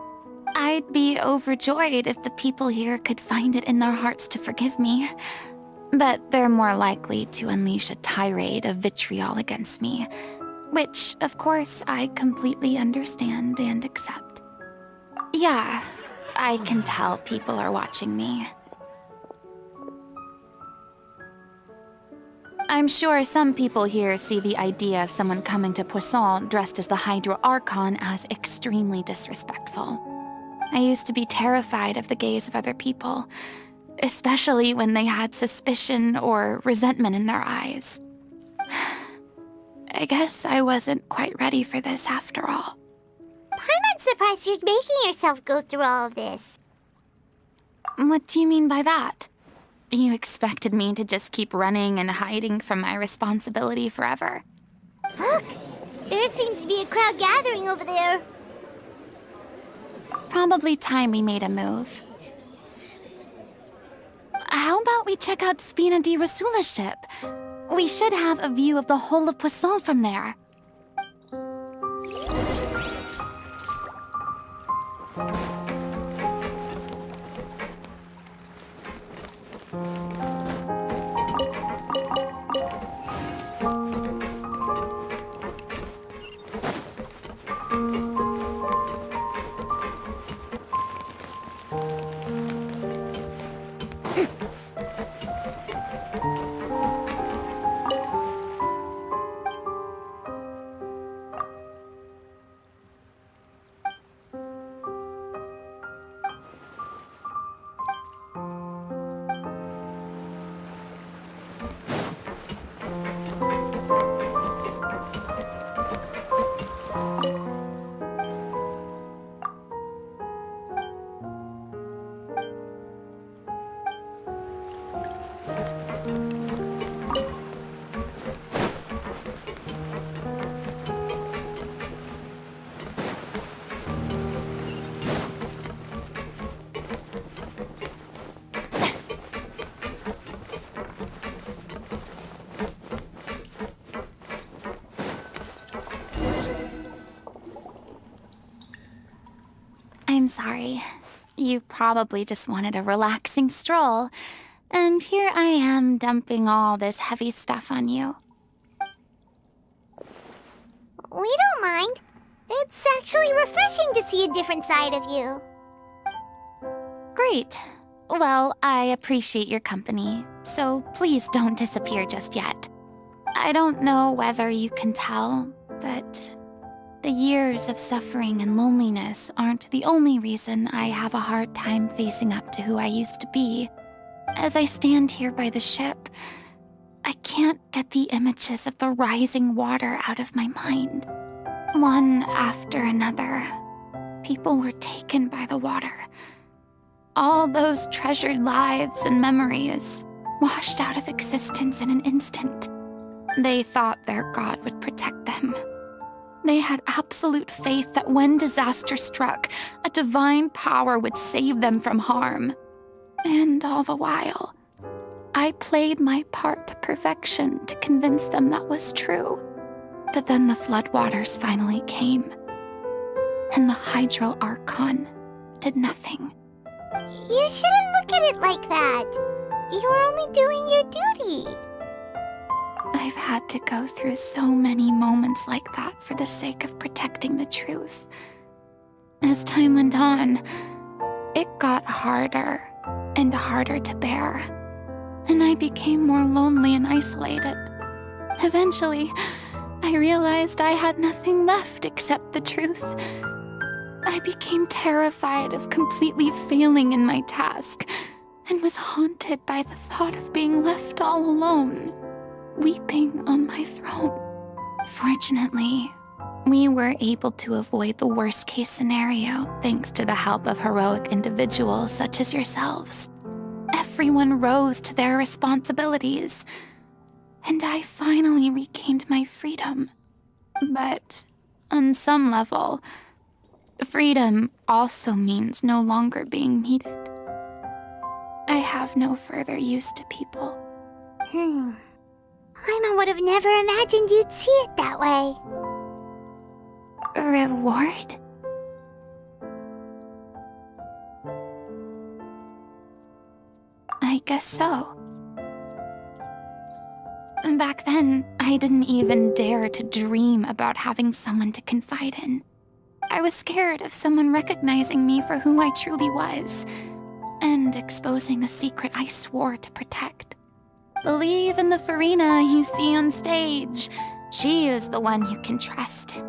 I'd be overjoyed if the people here could find it in their hearts to forgive me. But they're more likely to unleash a tirade of vitriol against me, which, of course, I completely understand and accept. Yeah, I can tell people are watching me. I'm sure some people here see the idea of someone coming to Poisson dressed as the Hydro Archon as extremely disrespectful. I used to be terrified of the gaze of other people, especially when they had suspicion or resentment in their eyes. I guess I wasn't quite ready for this after all. I'm not surprised you're making yourself go through all of this. What do you mean by that? You expected me to just keep running and hiding from my responsibility forever? Look! There seems to be a crowd gathering over there. Probably time we made a move. How about we check out Spina di Rosula's ship? We should have a view of the whole of Poisson from there. I'm sorry. You probably just wanted a relaxing stroll, and here I am dumping all this heavy stuff on you. We don't mind. It's actually refreshing to see a different side of you. Great. Well, I appreciate your company, so please don't disappear just yet. I don't know whether you can tell, but the years of suffering and loneliness aren't the only reason I have a hard time facing up to who I used to be. As I stand here by the ship, I can't get the images of the rising water out of my mind. One after another, people were taken by the water. All those treasured lives and memories washed out of existence in an instant. They thought their god would protect them. They had absolute faith that when disaster struck, a divine power would save them from harm. And all the while, I played my part to perfection to convince them that was true. But then the floodwaters finally came, and the Hydro Archon did nothing. You shouldn't look at it like that. You're only doing your duty. I've had to go through so many moments like that for the sake of protecting the truth. As time went on, it got harder and harder to bear, and I became more lonely and isolated. Eventually, I realized I had nothing left except the truth. I became terrified of completely failing in my task, and was haunted by the thought of being left all alone, weeping on my throne. Fortunately, we were able to avoid the worst-case scenario thanks to the help of heroic individuals such as yourselves. Everyone rose to their responsibilities, and I finally regained my freedom. But on some level, freedom also means no longer being needed. I have no further use to people. Paimon would have never imagined you'd see it that way. A reward? I guess so. Back then, I didn't even dare to dream about having someone to confide in. I was scared of someone recognizing me for who I truly was, and exposing the secret I swore to protect. Believe in the Farina you see on stage. She is the one you can trust.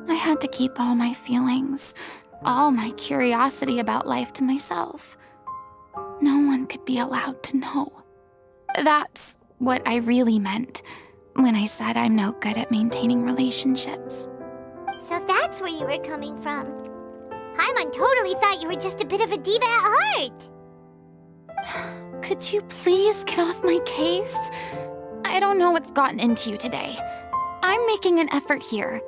I had to keep all my feelings, all my curiosity about life to myself. No one could be allowed to know. That's what I really meant when I said I'm no good at maintaining relationships. So that's where you were coming from. Paimon totally thought you were just a bit of a diva at heart. Could you please get off my case? I don't know what's gotten into you today. I'm making an effort here.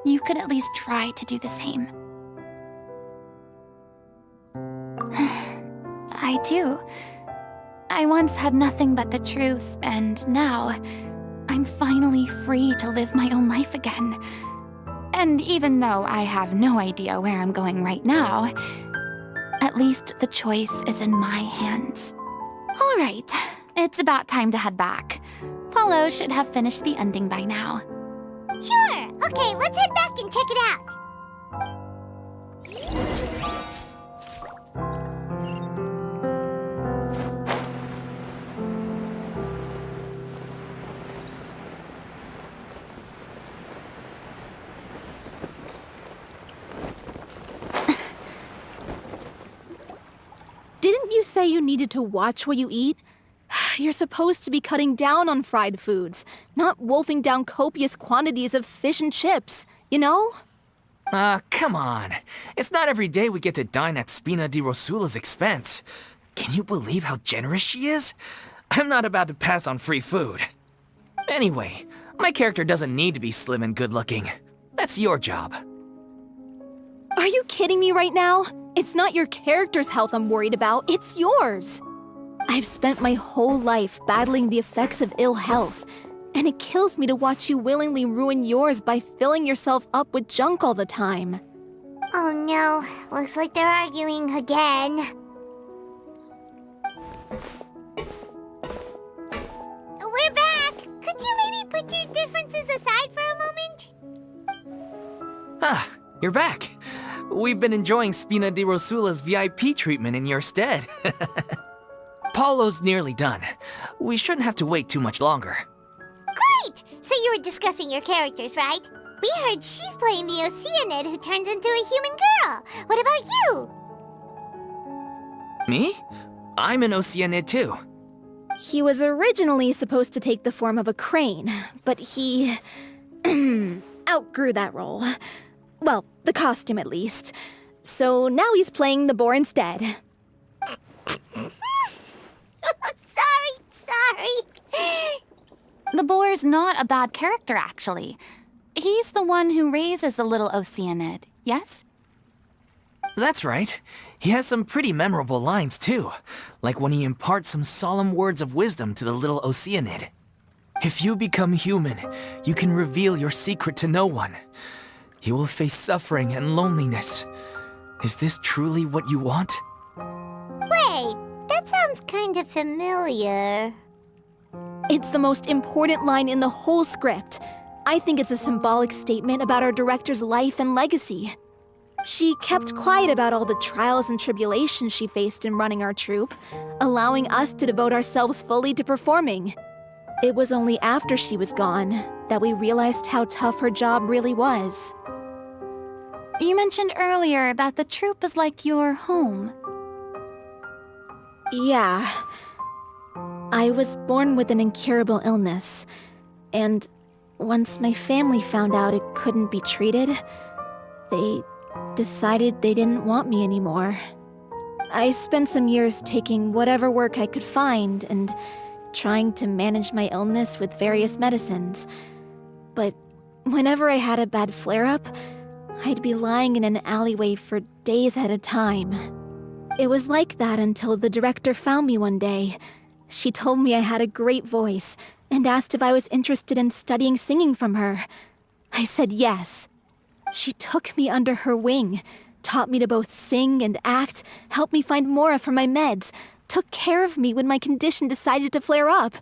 You could at least try to do the same. I do. I once had nothing but the truth, and now I'm finally free to live my own life again. And even though I have no idea where I'm going right now, at least the choice is in my hands. All right, it's about time to head back. Paulo should have finished the ending by now. Sure. Okay, let's head back and check it out. Didn't you say you needed to watch what you eat? You're supposed to be cutting down on fried foods, not wolfing down copious quantities of fish and chips, you know? Come on. It's not every day we get to dine at Spina di Rosula's expense. Can you believe how generous she is? I'm not about to pass on free food. Anyway, my character doesn't need to be slim and good-looking. That's your job. Are you kidding me right now? It's not your character's health I'm worried about, it's yours. I've spent my whole life battling the effects of ill health, and it kills me to watch you willingly ruin yours by filling yourself up with junk all the time. Oh no, looks like they're arguing again. We're back! Could you maybe put your differences aside for a moment? Ah, you're back. We've been enjoying Spina di Rosula's VIP treatment in your stead. Paulo's nearly done. We shouldn't have to wait too much longer. Great! So you were discussing your characters, right? We heard she's playing the Oceanid who turns into a human girl. What about you? Me? I'm an Oceanid too. He was originally supposed to take the form of a crane, but he outgrew that role. Well, the costume at least. So now he's playing the boar instead. Sorry. The boar's not a bad character, actually. He's the one who raises the little Oceanid, yes? That's right. He has some pretty memorable lines too, like when he imparts some solemn words of wisdom to the little Oceanid. If you become human, you can reveal your secret to no one. You will face suffering and loneliness. Is this truly what you want? Wait, that sounds kind of familiar. It's the most important line in the whole script. I think it's a symbolic statement about our director's life and legacy. She kept quiet about all the trials and tribulations she faced in running our troupe, allowing us to devote ourselves fully to performing. It was only after she was gone that we realized how tough her job really was. You mentioned earlier that the troupe is like your home. Yeah. I was born with an incurable illness, and once my family found out it couldn't be treated, they decided they didn't want me anymore. I spent some years taking whatever work I could find and trying to manage my illness with various medicines. But whenever I had a bad flare-up, I'd be lying in an alleyway for days at a time. It was like that until the director found me one day. She told me I had a great voice and asked if I was interested in studying singing from her. I said yes. She took me under her wing, taught me to both sing and act, helped me find Mora for my meds, took care of me when my condition decided to flare up.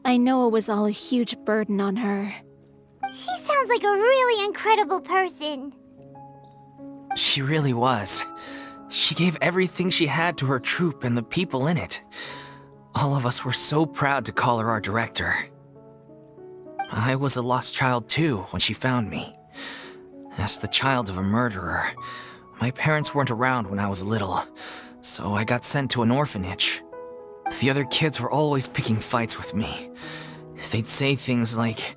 I know it was all a huge burden on her. She sounds like a really incredible person. She really was. She gave everything she had to her troupe and the people in it. All of us were so proud to call her our director. I was a lost child too when she found me. As the child of a murderer, my parents weren't around when I was little, so I got sent to an orphanage. The other kids were always picking fights with me. They'd say things like,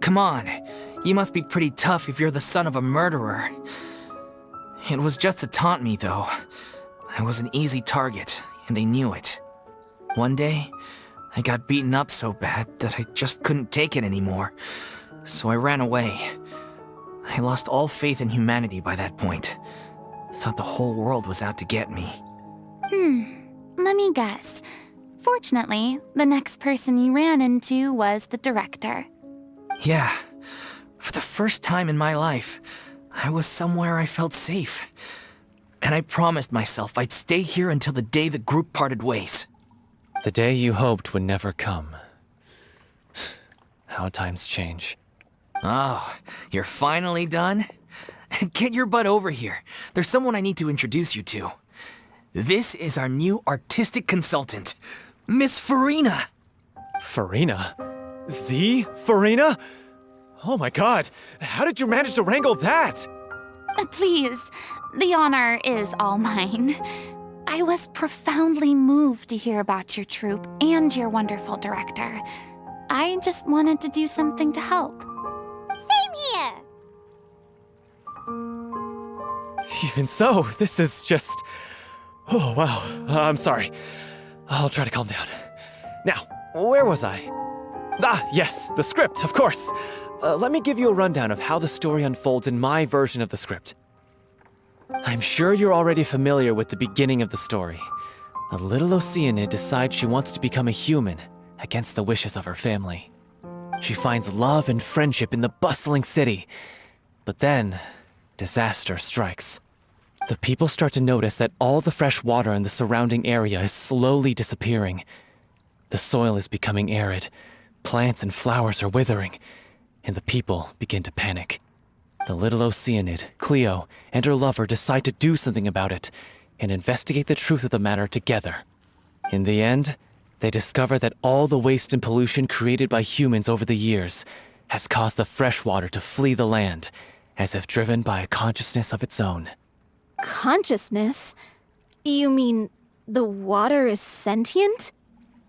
"Come on, you must be pretty tough if you're the son of a murderer." It was just to taunt me, though. I was an easy target, and they knew it. One day, I got beaten up so bad that I just couldn't take it anymore, so I ran away. I lost all faith in humanity by that point. Thought the whole world was out to get me. Let me guess. Fortunately, the next person you ran into was the director. Yeah. For the first time in my life, I was somewhere I felt safe. And I promised myself I'd stay here until the day the group parted ways. The day you hoped would never come. How times change. Oh, you're finally done? Get your butt over here. There's someone I need to introduce you to. This is our new artistic consultant, Miss Farina. Farina? The Farina? Oh my god, how did you manage to wrangle that? Please, the honor is all mine. I was profoundly moved to hear about your troupe and your wonderful director. I just wanted to do something to help. Same here. Even so, this is just... Oh, wow. I'm sorry. I'll try to calm down. Now, where was I? Ah, yes, the script, of course. Let me give you a rundown of how the story unfolds in my version of the script. I'm sure you're already familiar with the beginning of the story. A little Oceanid decides she wants to become a human, against the wishes of her family. She finds love and friendship in the bustling city. But then, disaster strikes. The people start to notice that all the fresh water in the surrounding area is slowly disappearing. The soil is becoming arid, plants and flowers are withering, and the people begin to panic. The little Oceanid, Cleo, and her lover decide to do something about it and investigate the truth of the matter together. In the end, they discover that all the waste and pollution created by humans over the years has caused the fresh water to flee the land, as if driven by a consciousness of its own. Consciousness? You mean the water is sentient?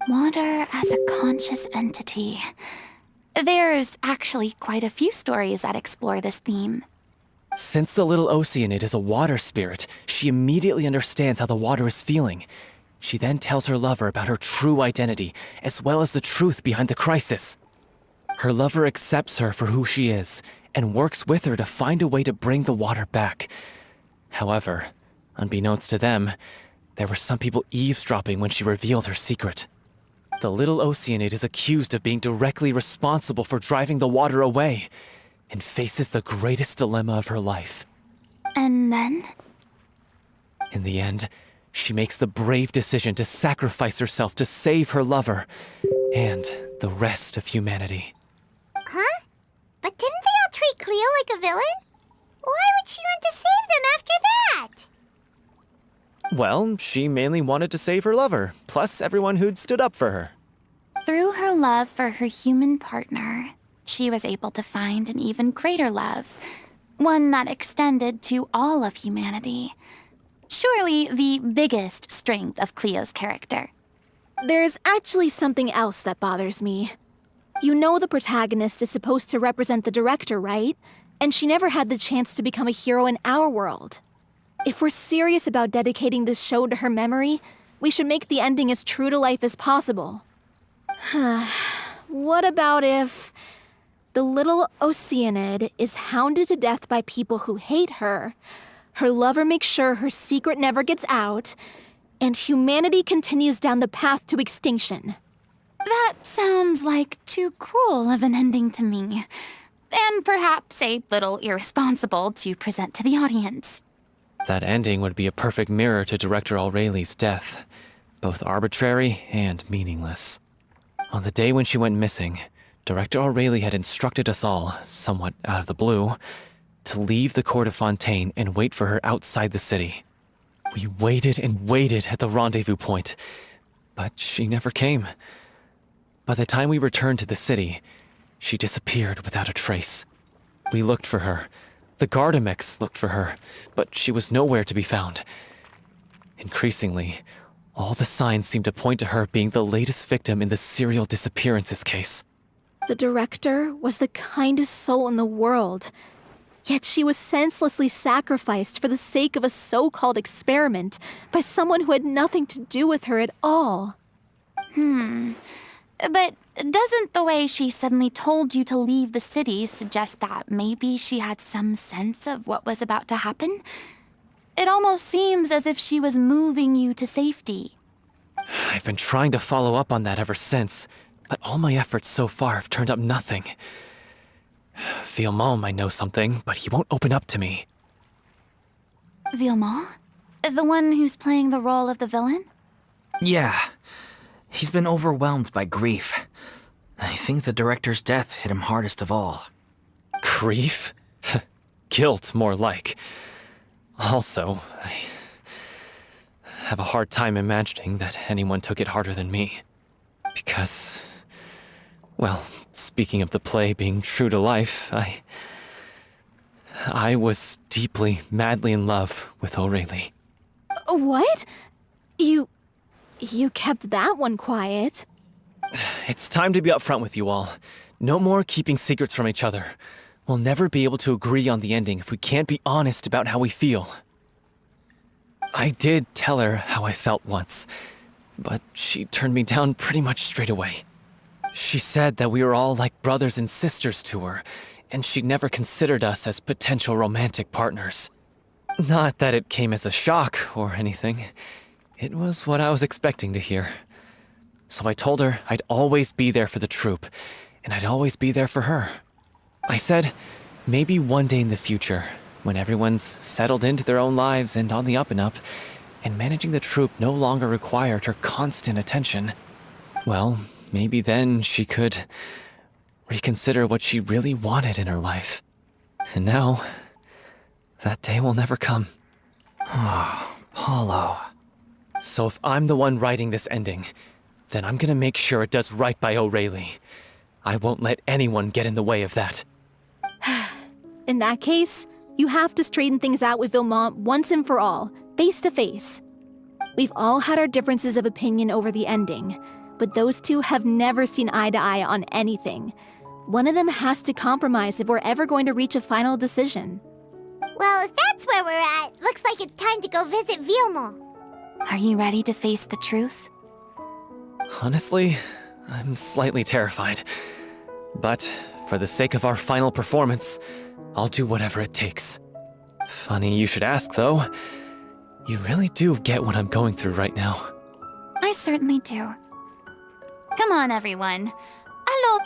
Water as a conscious entity. There's actually quite a few stories that explore this theme. Since the little Oceanid is a water spirit, she immediately understands how the water is feeling. She then tells her lover about her true identity, as well as the truth behind the crisis. Her lover accepts her for who she is, and works with her to find a way to bring the water back. However, unbeknownst to them, there were some people eavesdropping when she revealed her secret. The little Oceanid is accused of being directly responsible for driving the water away, and faces the greatest dilemma of her life. And then? In the end, she makes the brave decision to sacrifice herself to save her lover, and the rest of humanity. Huh? But didn't they all treat Cleo like a villain? Why would she want to save them after that? Well, she mainly wanted to save her lover, plus everyone who'd stood up for her. Through her love for her human partner, she was able to find an even greater love, one that extended to all of humanity. Surely the biggest strength of Cleo's character. There's actually something else that bothers me. You know the protagonist is supposed to represent the director, right? And she never had the chance to become a hero in our world. If we're serious about dedicating this show to her memory, we should make the ending as true to life as possible. What about if the little Oceanid is hounded to death by people who hate her, her lover makes sure her secret never gets out, and humanity continues down the path to extinction? That sounds like too cruel of an ending to me, and perhaps a little irresponsible to present to the audience. That ending would be a perfect mirror to Director Aureli's death, both arbitrary and meaningless. On the day when she went missing, Director Aureli had instructed us all, somewhat out of the blue, to leave the court of Fontaine and wait for her outside the city. We waited and waited at the rendezvous point, but she never came. By the time we returned to the city, she disappeared without a trace. We looked for her. The Gardamex looked for her, but she was nowhere to be found. Increasingly, all the signs seemed to point to her being the latest victim in the serial disappearances case. The director was the kindest soul in the world. Yet she was senselessly sacrificed for the sake of a so-called experiment by someone who had nothing to do with her at all. But doesn't the way she suddenly told you to leave the city suggest that maybe she had some sense of what was about to happen? It almost seems as if she was moving you to safety. I've been trying to follow up on that ever since, but all my efforts so far have turned up nothing. Villemont might know something, but he won't open up to me. Villemont? The one who's playing the role of the villain? Yeah. He's been overwhelmed by grief. I think the director's death hit him hardest of all. Grief? Guilt, more like. Also, I have a hard time imagining that anyone took it harder than me. Because, well, speaking of the play being true to life, I was deeply, madly in love with Aurelie. What? You kept that one quiet. It's time to be upfront with you all. No more keeping secrets from each other. We'll never be able to agree on the ending if we can't be honest about how we feel. I did tell her how I felt once, but she turned me down pretty much straight away. She said that we were all like brothers and sisters to her, and she'd never considered us as potential romantic partners. Not that it came as a shock or anything. It was what I was expecting to hear. So I told her I'd always be there for the troupe, and I'd always be there for her. I said, maybe one day in the future, when everyone's settled into their own lives and on the up and up, and managing the troupe no longer required her constant attention, well, maybe then she could reconsider what she really wanted in her life. And now, that day will never come. Oh, Paulo. So if I'm the one writing this ending, then I'm gonna make sure it does right by Aurelie. I won't let anyone get in the way of that. In that case, you have to straighten things out with Villemont once and for all, face to face. We've all had our differences of opinion over the ending, but those two have never seen eye to eye on anything. One of them has to compromise if we're ever going to reach a final decision. Well, if that's where we're at, looks like it's time to go visit Villemont. Are you ready to face the truth? Honestly, I'm slightly terrified. But for the sake of our final performance, I'll do whatever it takes. Funny you should ask, though. You really do get what I'm going through right now. I certainly do. Come on, everyone. Hello.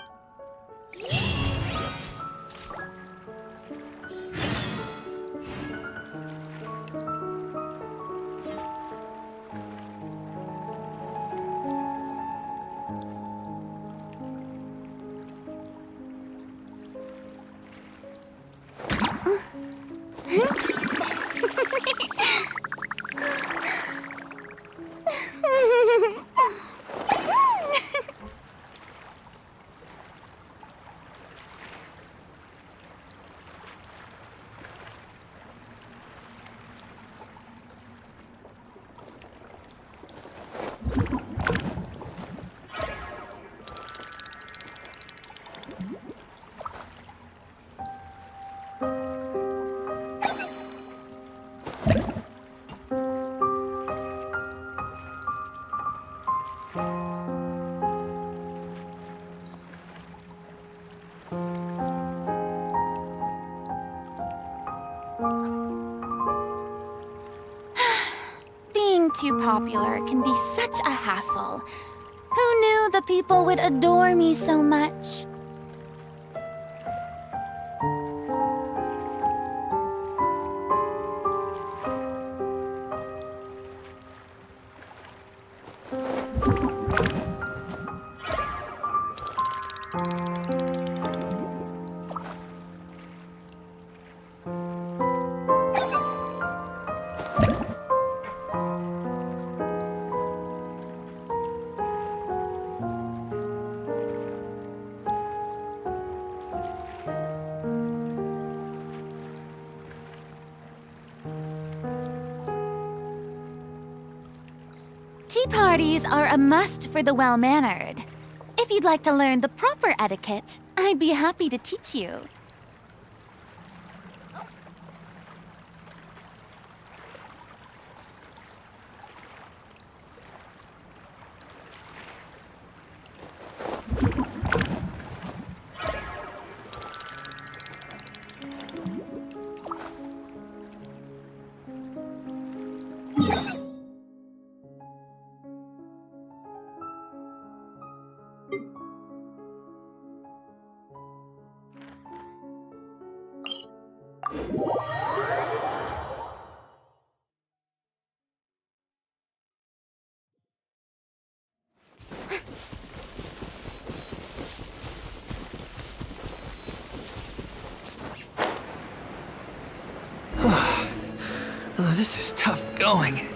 Being too popular can be such a hassle. Who knew the people would adore me so much? parties are a must for the well-mannered. If you'd like to learn the proper etiquette, I'd be happy to teach you. This is tough going.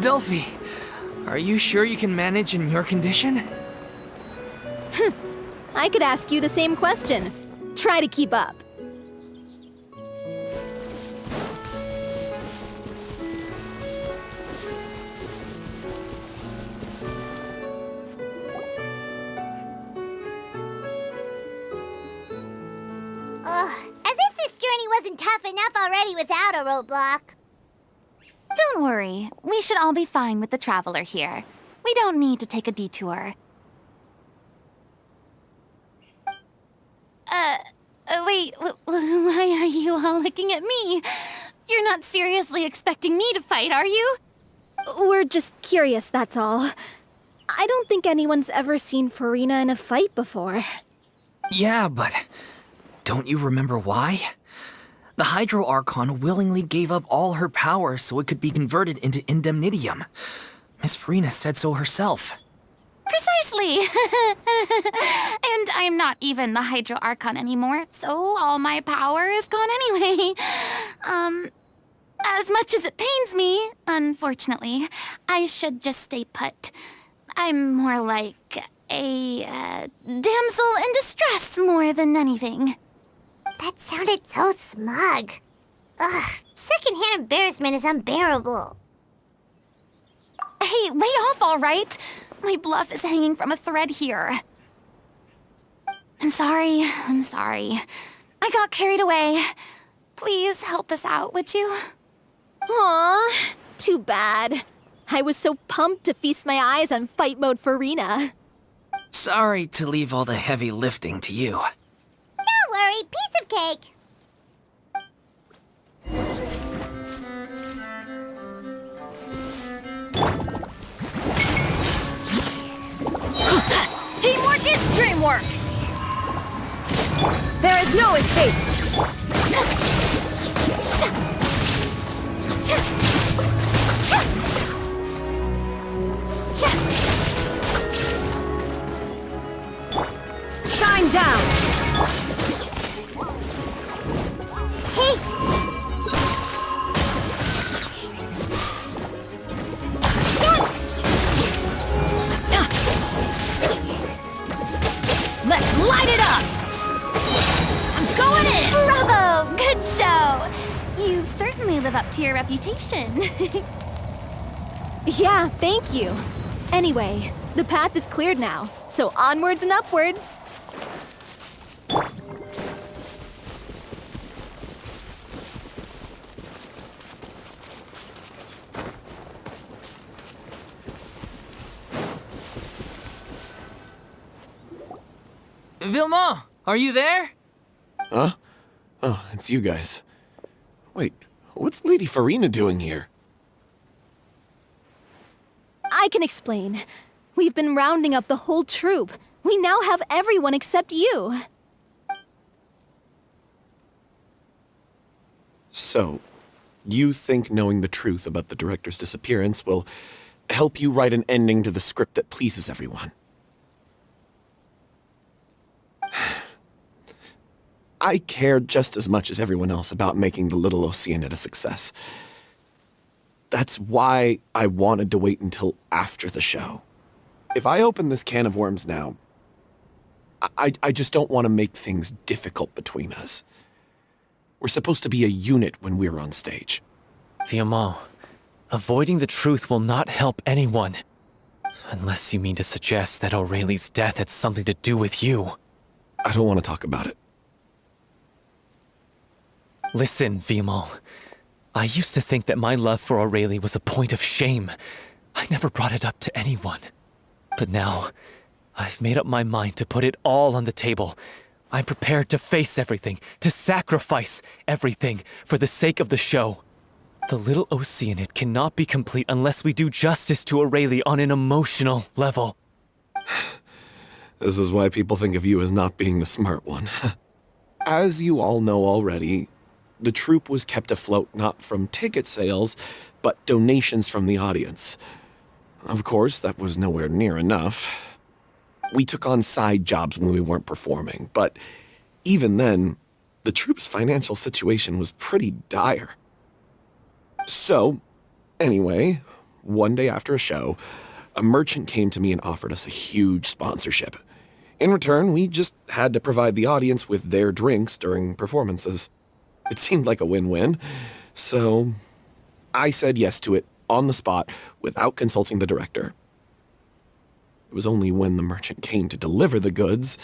Delphi, are you sure you can manage in your condition? I could ask you the same question. Try to keep up. As if this journey wasn't tough enough already without a roadblock. Don't worry, we should all be fine with the traveler here. We don't need to take a detour. Wait, why are you all looking at me? You're not seriously expecting me to fight, are you? We're just curious, that's all. I don't think anyone's ever seen Farina in a fight before. Yeah, but don't you remember why? The Hydro Archon willingly gave up all her power so it could be converted into indemnitium. Miss Farina said so herself. Precisely! And I'm not even the Hydro Archon anymore, so all my power is gone anyway. As much as it pains me, unfortunately, I should just stay put. I'm more like a damsel in distress more than anything. That sounded so smug. Ugh, secondhand embarrassment is unbearable. Hey, lay off, all right? My bluff is hanging from a thread here. I'm sorry. I got carried away. Please help us out, would you? Aw, too bad. I was so pumped to feast my eyes on fight mode Farina. Sorry to leave all the heavy lifting to you. Don't worry, piece of cake. Teamwork is dreamwork! There is no escape! Shine down! Hey! Let's light it up! I'm going in! Bravo! Good show! You certainly live up to your reputation. Yeah, thank you. Anyway, the path is cleared now, so onwards and upwards. Vilma, are you there? Huh? Oh, it's you guys. Wait, what's Lady Farina doing here? I can explain. We've been rounding up the whole troop. We now have everyone except you. So, you think knowing the truth about the director's disappearance will help you write an ending to the script that pleases everyone? I care just as much as everyone else about making the Little Oceanid a success. That's why I wanted to wait until after the show. If I open this can of worms now, I just don't want to make things difficult between us. We're supposed to be a unit when we're on stage. Vilma, Avoiding the truth will not help anyone. Unless you mean to suggest that Aurelie's death had something to do with you. I don't want to talk about it. Listen, Vimo. I used to think that my love for Aurelie was a point of shame. I never brought it up to anyone. But now, I've made up my mind to put it all on the table. I'm prepared to face everything, to sacrifice everything for the sake of the show. The little Oceanid cannot be complete unless we do justice to Aurelie on an emotional level. This is why people think of you as not being the smart one. As you all know already, the troupe was kept afloat not from ticket sales, but donations from the audience. Of course, that was nowhere near enough. We took on side jobs when we weren't performing, but even then, the troupe's financial situation was pretty dire. So, anyway, one day after a show, a merchant came to me and offered us a huge sponsorship. In return, we just had to provide the audience with their drinks during performances. It seemed like a win-win, so I said yes to it on the spot without consulting the director. It was only when the merchant came to deliver the goods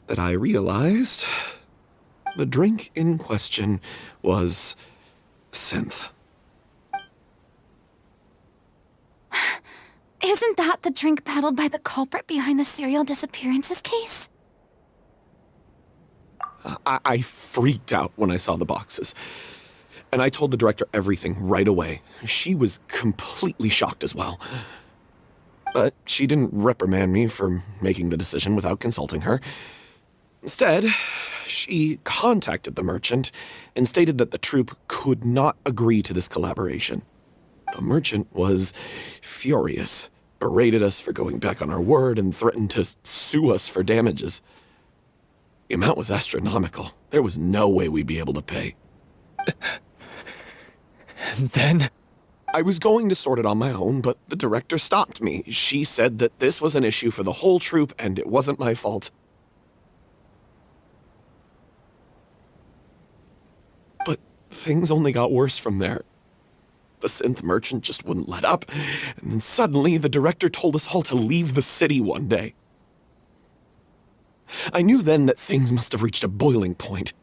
that I realized the drink in question was synth. Isn't that the drink peddled by the culprit behind the serial disappearances case? I freaked out when I saw the boxes. And I told the director everything right away. She was completely shocked as well. But she didn't reprimand me for making the decision without consulting her. Instead, she contacted the merchant and stated that the troupe could not agree to this collaboration. The merchant was furious, berated us for going back on our word, and threatened to sue us for damages. The amount was astronomical. There was no way we'd be able to pay. And then? I was going to sort it on my own, but the director stopped me. She said that this was an issue for the whole troupe, and it wasn't my fault. But things only got worse from there. The synth merchant just wouldn't let up, and then suddenly the director told us all to leave the city one day. I knew then that things must have reached a boiling point.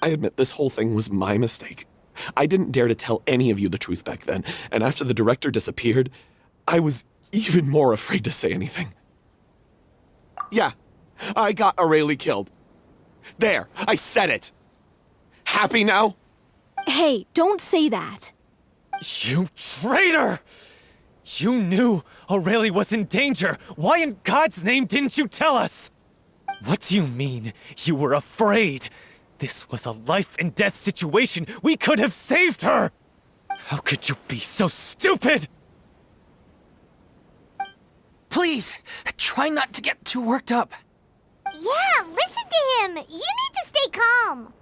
I admit this whole thing was my mistake. I didn't dare to tell any of you the truth back then, and after the director disappeared, I was even more afraid to say anything. Yeah, I got Aurelie killed. There, I said it. Happy now? Hey, don't say that. You traitor! You knew Aurelie was in danger. Why in God's name didn't you tell us? What do you mean, you were afraid? This was a life and death situation. We could have saved her! How could you be so stupid? Please, try not to get too worked up. Yeah, listen to him. You need to stay calm.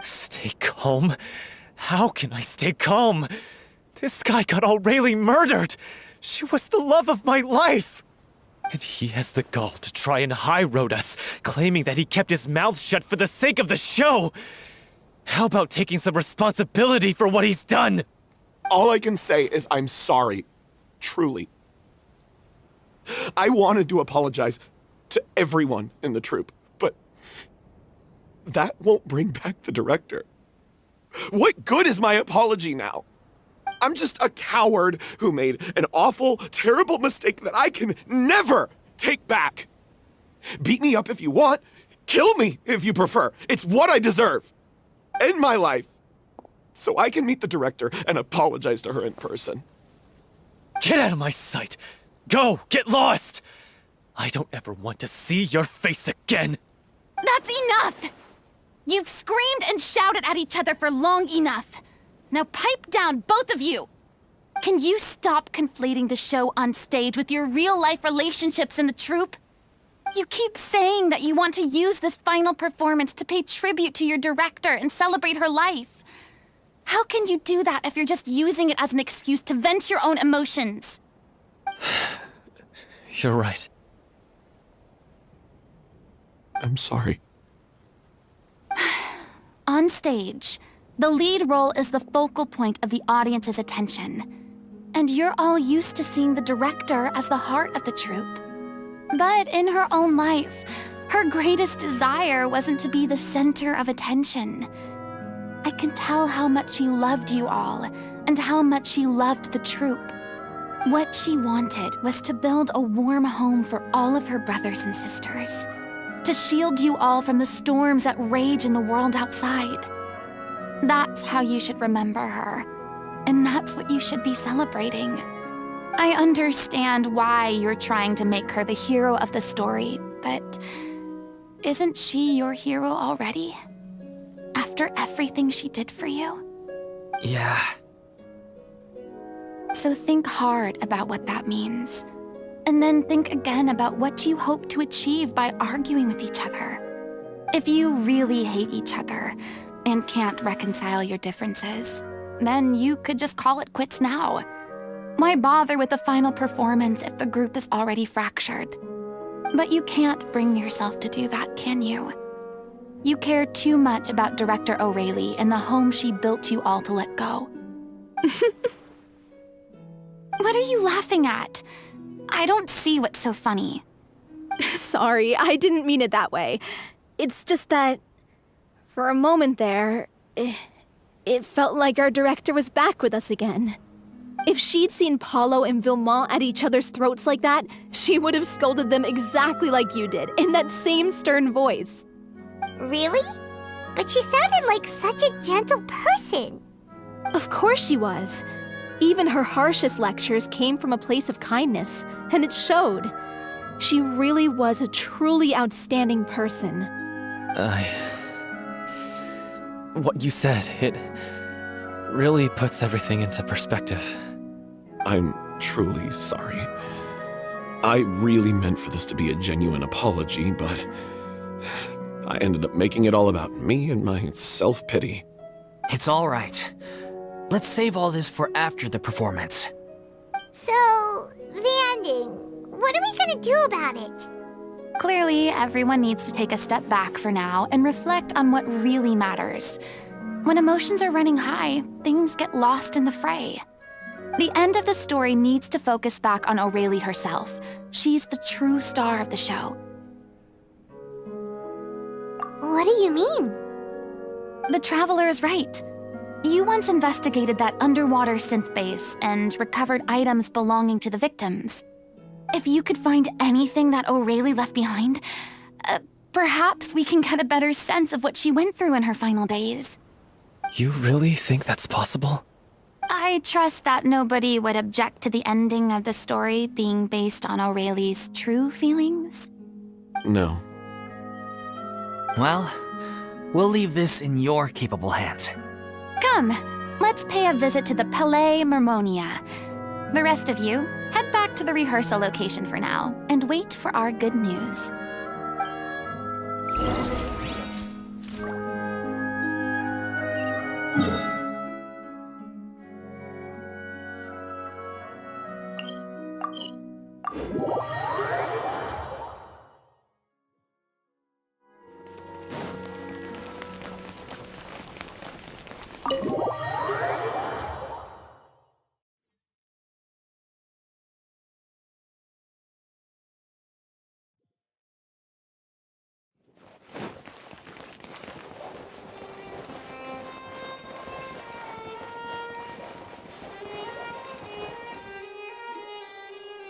Stay calm? How can I stay calm? This guy got Aurelie murdered! She was the love of my life! And he has the gall to try and high-road us, claiming that he kept his mouth shut for the sake of the show! How about taking some responsibility for what he's done? All I can say is I'm sorry. Truly. I wanted to apologize to everyone in the troupe, but that won't bring back the director. What good is my apology now? I'm just a coward who made an awful, terrible mistake that I can never take back. Beat me up if you want. Kill me if you prefer. It's what I deserve. End my life. So I can meet the director and apologize to her in person. Get out of my sight! Go! Get lost! I don't ever want to see your face again! That's enough! You've screamed and shouted at each other for long enough. Now pipe down, both of you! Can you stop conflating the show on stage with your real-life relationships in the troupe? You keep saying that you want to use this final performance to pay tribute to your director and celebrate her life. How can you do that if you're just using it as an excuse to vent your own emotions? You're right. I'm sorry. On stage, the lead role is the focal point of the audience's attention. and you're all used to seeing the director as the heart of the troupe. But in her own life, her greatest desire wasn't to be the center of attention. I can tell how much she loved you all, and how much she loved the troupe. What she wanted was to build a warm home for all of her brothers and sisters, to shield you all from the storms that rage in the world outside. That's how you should remember her, and that's what you should be celebrating. I understand why you're trying to make her the hero of the story, but isn't she your hero already? After everything she did for you? Yeah. So think hard about what that means. And then think again about what you hope to achieve by arguing with each other. If you really hate each other and can't reconcile your differences, then you could just call it quits now. Why bother with the final performance if the group is already fractured? But you can't bring yourself to do that, can you? You care too much about Director O'Reilly and the home she built you all to let go. What are you laughing at? I don't see what's so funny. Sorry, I didn't mean it that way. It's just that, for a moment there, it felt like our director was back with us again. If she'd seen Paulo and Vilmont at each other's throats like that, she would have scolded them exactly like you did, in that same stern voice. Really? But she sounded like such a gentle person. Of course she was. Even her harshest lectures came from a place of kindness, and it showed. She really was a truly outstanding person. What you said, it really puts everything into perspective. I'm truly sorry. I really meant for this to be a genuine apology, but I ended up making it all about me and my self-pity. It's all right. Let's save all this for after the performance. So, the ending. What are we gonna do about it? Clearly, everyone needs to take a step back for now and reflect on what really matters. When emotions are running high, things get lost in the fray. The end of the story needs to focus back on O'Reilly herself. She's the true star of the show. What do you mean? The Traveler is right. You once investigated that underwater synth base and recovered items belonging to the victims. If you could find anything that O'Reilly left behind, perhaps we can get a better sense of what she went through in her final days. You really think that's possible? I trust that nobody would object to the ending of the story being based on O'Reilly's true feelings. No. Well, we'll leave this in your capable hands. Come, let's pay a visit to the Palais Mermonia. The rest of you, head back to the rehearsal location for now, and wait for our good news.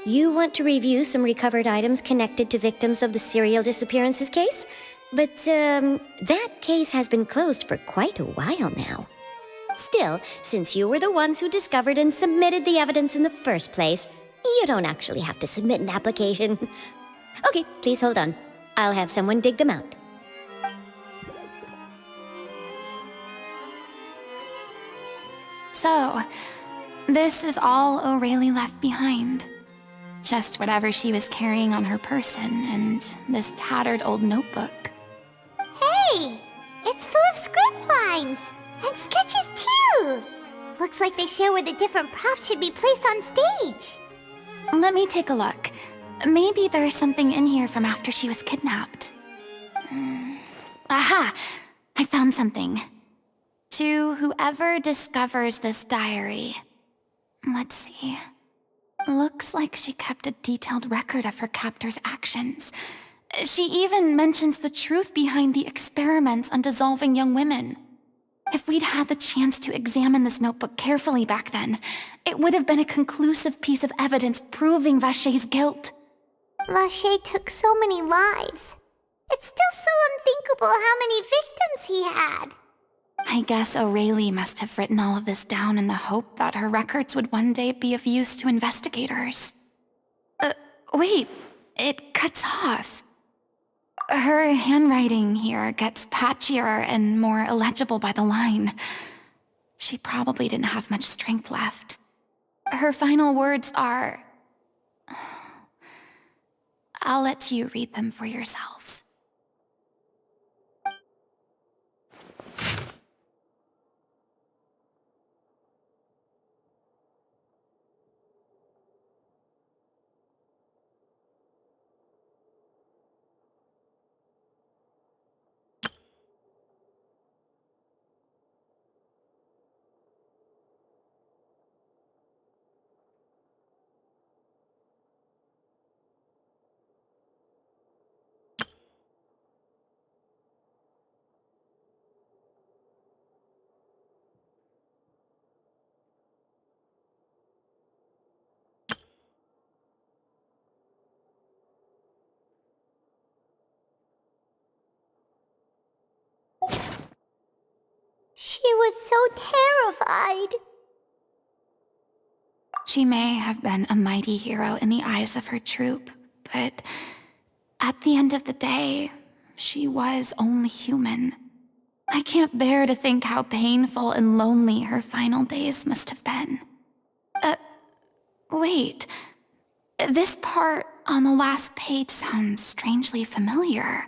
You want to review some recovered items connected to victims of the serial disappearances case? But, that case has been closed for quite a while now. Still, since you were the ones who discovered and submitted the evidence in the first place, you don't actually have to submit an application. Okay, please hold on. I'll have someone dig them out. So, this is all O'Reilly left behind. Just whatever she was carrying on her person and this tattered old notebook. Hey! It's full of script lines! And sketches too! Looks like they show where the different props should be placed on stage. Let me take a look. Maybe there's something in here from after she was kidnapped. Aha! I found something. To whoever discovers this diary. Let's see. Looks like she kept a detailed record of her captor's actions. She even mentions the truth behind the experiments on dissolving young women. If we'd had the chance to examine this notebook carefully back then, it would have been a conclusive piece of evidence proving Vachey's guilt. Vachey took so many lives. It's still so unthinkable how many victims he had. I guess Aurelie must have written all of this down in the hope that her records would one day be of use to investigators. Wait, it cuts off. Her handwriting here gets patchier and more illegible by the line. She probably didn't have much strength left. Her final words are... I'll let you read them for yourselves. She was so terrified. She may have been a mighty hero in the eyes of her troop, but at the end of the day, she was only human. I can't bear to think how painful and lonely her final days must have been. Wait. This part on the last page sounds strangely familiar.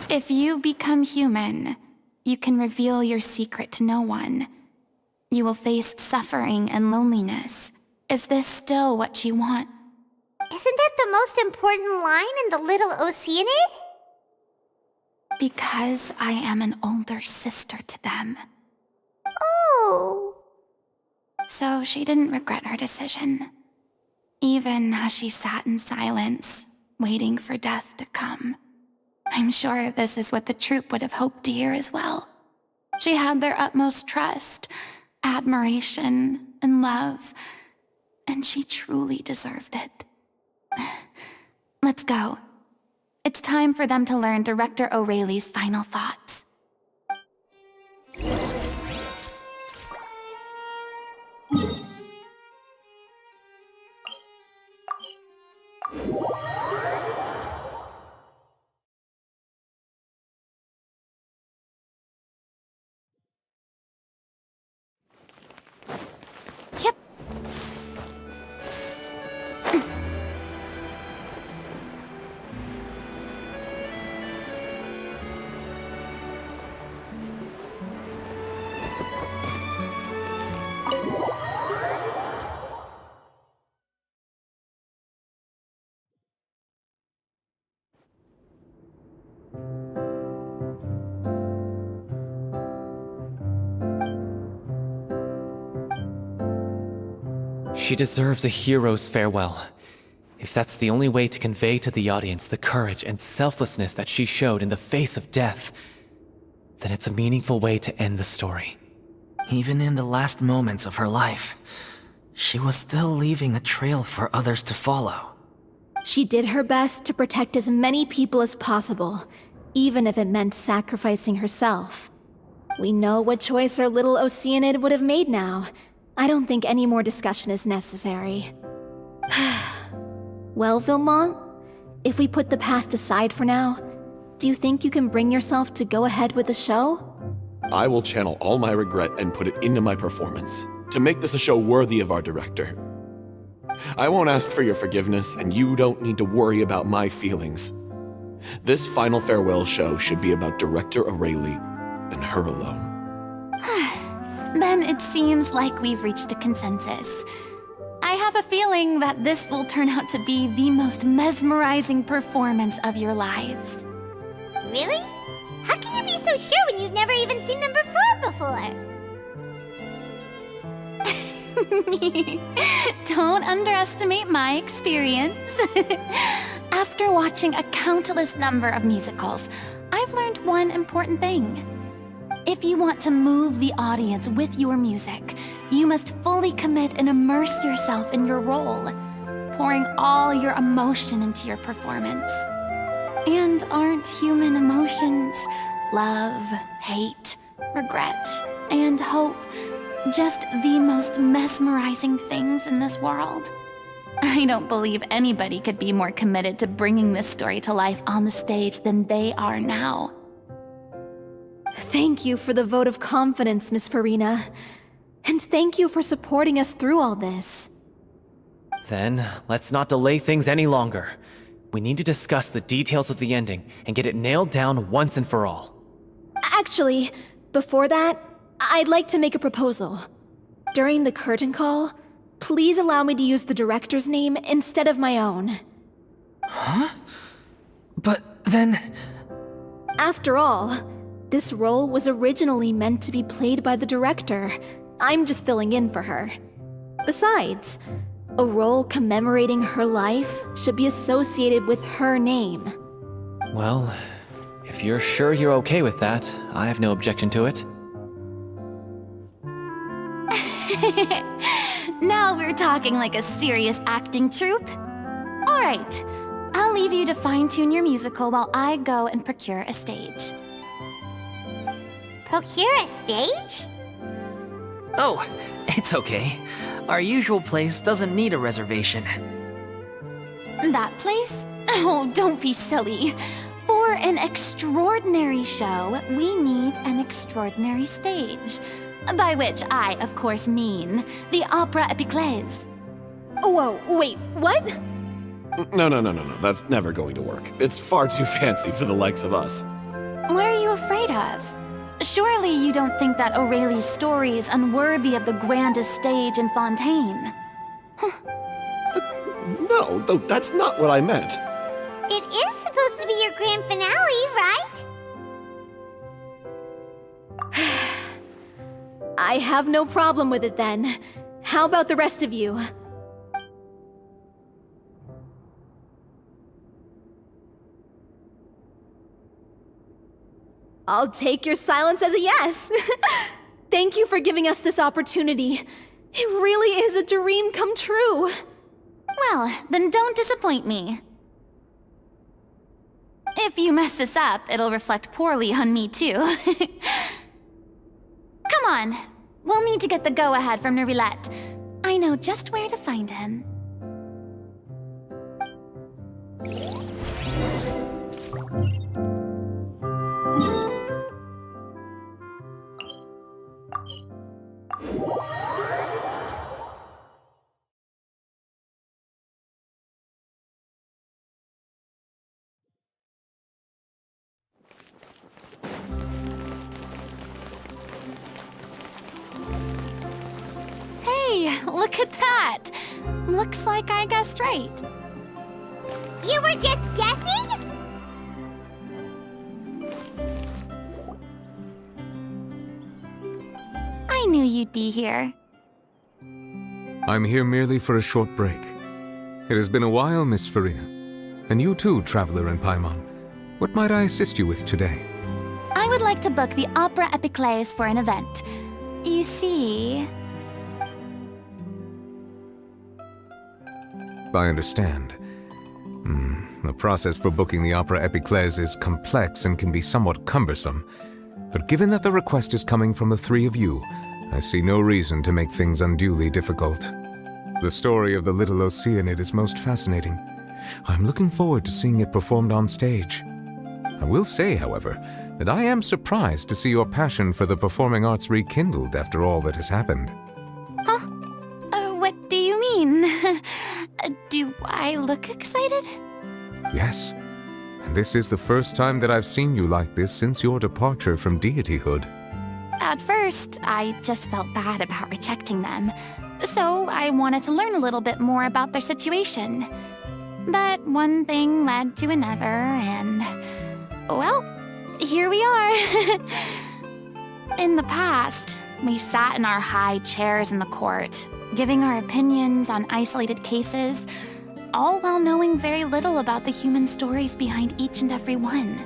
If you become human, you can reveal your secret to no one. You will face suffering and loneliness. Is this still what you want? Isn't that the most important line in the Little Oceanid? Because I am an older sister to them. Oh. So she didn't regret her decision, even as she sat in silence, waiting for death to come. I'm sure this is what the troupe would have hoped to hear as well. She had their utmost trust, admiration, and love, and she truly deserved it. Let's go. It's time for them to learn Director Aurelie's final thoughts. Yep. She deserves a hero's farewell. If that's the only way to convey to the audience the courage and selflessness that she showed in the face of death, then it's a meaningful way to end the story. Even in the last moments of her life, she was still leaving a trail for others to follow. She did her best to protect as many people as possible, even if it meant sacrificing herself. We know what choice our little Oceanid would have made now. I don't think any more discussion is necessary. Well, Vilmont, if we put the past aside for now, do you think you can bring yourself to go ahead with the show? I will channel all my regret and put it into my performance, to make this a show worthy of our director. I won't ask for your forgiveness, and you don't need to worry about my feelings. This final farewell show should be about Director Aurelie and her alone. Then it seems like we've reached a consensus. I have a feeling that this will turn out to be the most mesmerizing performance of your lives. Really? How can you be so sure when you've never even seen them perform before? Don't underestimate my experience. After watching a countless number of musicals, I've learned one important thing. If you want to move the audience with your music, you must fully commit and immerse yourself in your role, pouring all your emotion into your performance. And aren't human emotions, love, hate, regret, and hope, just the most mesmerizing things in this world? I don't believe anybody could be more committed to bringing this story to life on the stage than they are now. Thank you for the vote of confidence, Miss Farina. And thank you for supporting us through all this. Then, let's not delay things any longer. We need to discuss the details of the ending and get it nailed down once and for all. Actually, before that, I'd like to make a proposal. During the curtain call, please allow me to use the director's name instead of my own. Huh? But then... After all, this role was originally meant to be played by the director. I'm just filling in for her. Besides, a role commemorating her life should be associated with her name. Well, if you're sure you're okay with that, I have no objection to it. Now we're talking like a serious acting troupe. All right, I'll leave you to fine-tune your musical while I go and procure a stage. Procure a stage? Oh, it's okay. Our usual place doesn't need a reservation. That place? Oh, don't be silly. For an extraordinary show, we need an extraordinary stage. By which I, of course, mean the Opera Epiclese. Whoa, wait, what? No. That's never going to work. It's far too fancy for the likes of us. What are you afraid of? Surely you don't think that Aurelie's story is unworthy of the grandest stage in Fontaine. No, though that's not what I meant. It is supposed to be your grand finale, right? I have no problem with it then. How about the rest of you? I'll take your silence as a yes. Thank you for giving us this opportunity. It really is a dream come true. Well, then don't disappoint me. If you mess this up, it'll reflect poorly on me too. Come on, we'll need to get the go-ahead from Neuvillette. I know just where to find him. Hey, look at that! Looks like I guessed right. You were just guessing? I knew you'd be here. I'm here merely for a short break. It has been a while, Miss Farina. And you too, Traveler in Paimon. What might I assist you with today? I would like to book the Opera Epiclese for an event. You see... I understand. The process for booking the Opera Epiclese is complex and can be somewhat cumbersome. But given that the request is coming from the three of you, I see no reason to make things unduly difficult. The story of the little Oceanid is most fascinating. I'm looking forward to seeing it performed on stage. I will say, however, that I am surprised to see your passion for the performing arts rekindled after all that has happened. Huh? What do you mean? Do I look excited? Yes, and this is the first time that I've seen you like this since your departure from deityhood. At first, I just felt bad about rejecting them. so I wanted to learn a little bit more about their situation. But one thing led to another, and, well, here we are. In the past, we sat in our high chairs in the court, giving our opinions on isolated cases, all while knowing very little about the human stories behind each and every one.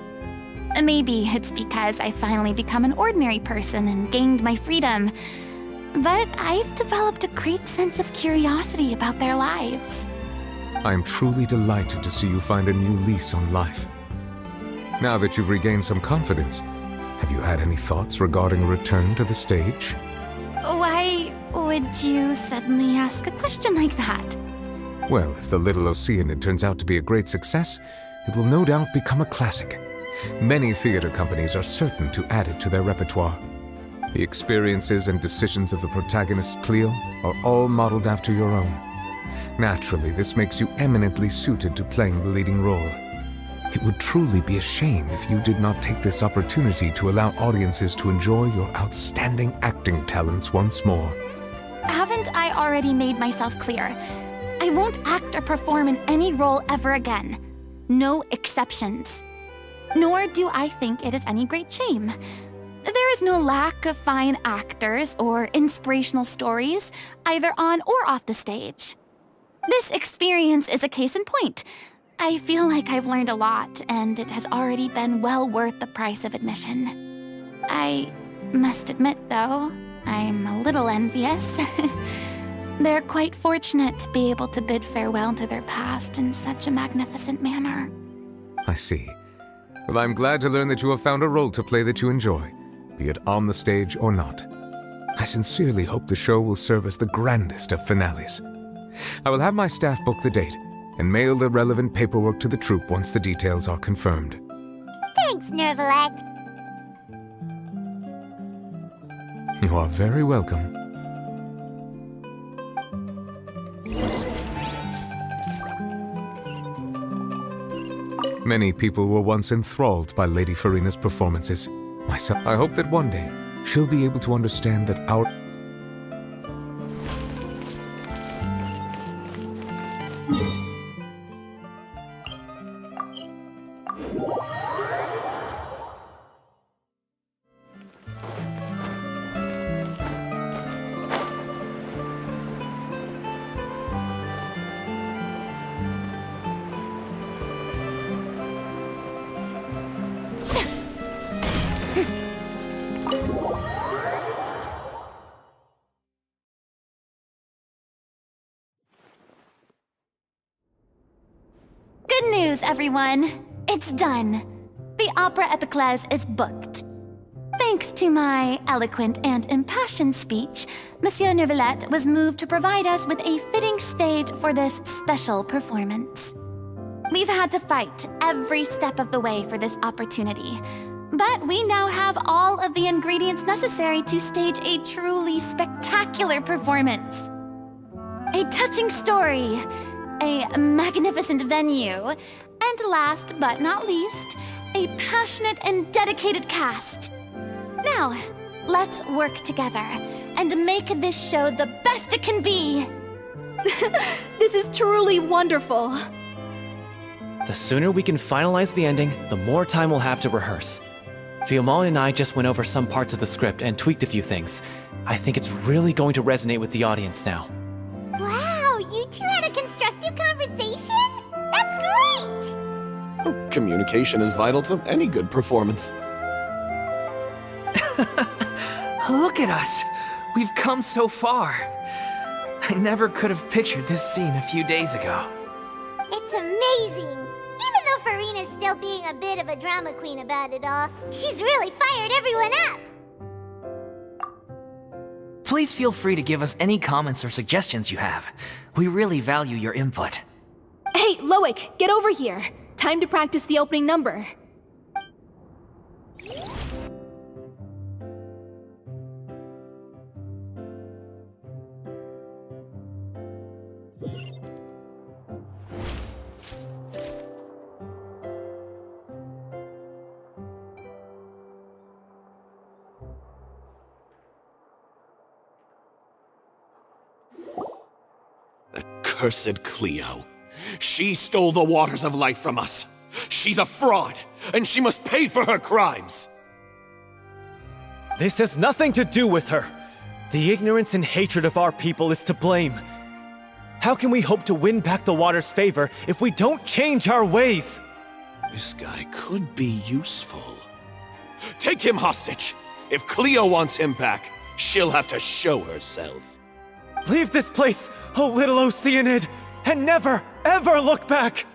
Maybe it's because I finally become an ordinary person and gained my freedom, but I've developed a great sense of curiosity about their lives. I am truly delighted to see you find a new lease on life. Now that you've regained some confidence, have you had any thoughts regarding a return to the stage? Why would you suddenly ask a question like that? Well, if the Little Oceanid turns out to be a great success, it will no doubt become a classic. Many theater companies are certain to add it to their repertoire. The experiences and decisions of the protagonist, Cleo, are all modeled after your own. Naturally, this makes you eminently suited to playing the leading role. It would truly be a shame if you did not take this opportunity to allow audiences to enjoy your outstanding acting talents once more. Haven't I already made myself clear? I won't act or perform in any role ever again. No exceptions. Nor do I think it is any great shame. There is no lack of fine actors or inspirational stories, either on or off the stage. This experience is a case in point. I feel like I've learned a lot, and it has already been well worth the price of admission. I must admit, though, I'm a little envious. They're quite fortunate to be able to bid farewell to their past in such a magnificent manner. I see. Well, I'm glad to learn that you have found a role to play that you enjoy, be it on the stage or not. I sincerely hope the show will serve as the grandest of finales. I will have my staff book the date and mail the relevant paperwork to the troupe once the details are confirmed. Thanks, Nervalette. You are very welcome. Many people were once enthralled by Lady Farina's performances. Myself, I hope that one day she'll be able to understand that our... Good news, everyone. It's done. The Opera Epiclese is booked. Thanks to my eloquent and impassioned speech, Monsieur Nervalette was moved to provide us with a fitting stage for this special performance. We've had to fight every step of the way for this opportunity, but we now have all of the ingredients necessary to stage a truly spectacular performance. A touching story, a magnificent venue, and last but not least, a passionate and dedicated cast. Now, let's work together and make this show the best it can be. This is truly wonderful. The sooner we can finalize the ending, the more time we'll have to rehearse. Fiamma and I just went over some parts of the script and tweaked a few things. I think it's really going to resonate with the audience now. Wow, you two had a constructive conversation? That's great! Communication is vital to any good performance. Look at us! We've come so far. I never could have pictured this scene a few days ago. It's amazing! Even though Farina's still being a bit of a drama queen about it all, she's really fired everyone up! Please feel free to give us any comments or suggestions you have. We really value your input. Hey, Loic, get over here. Time to practice the opening number. accursed Cleo. She stole the waters of life from us. She's a fraud, and she must pay for her crimes. This has nothing to do with her. The ignorance and hatred of our people is to blame. How can we hope to win back the water's favor if we don't change our ways? This guy could be useful. Take him hostage. If Cleo wants him back, she'll have to show herself. Leave this place, O little Oceanid, and never, ever look back!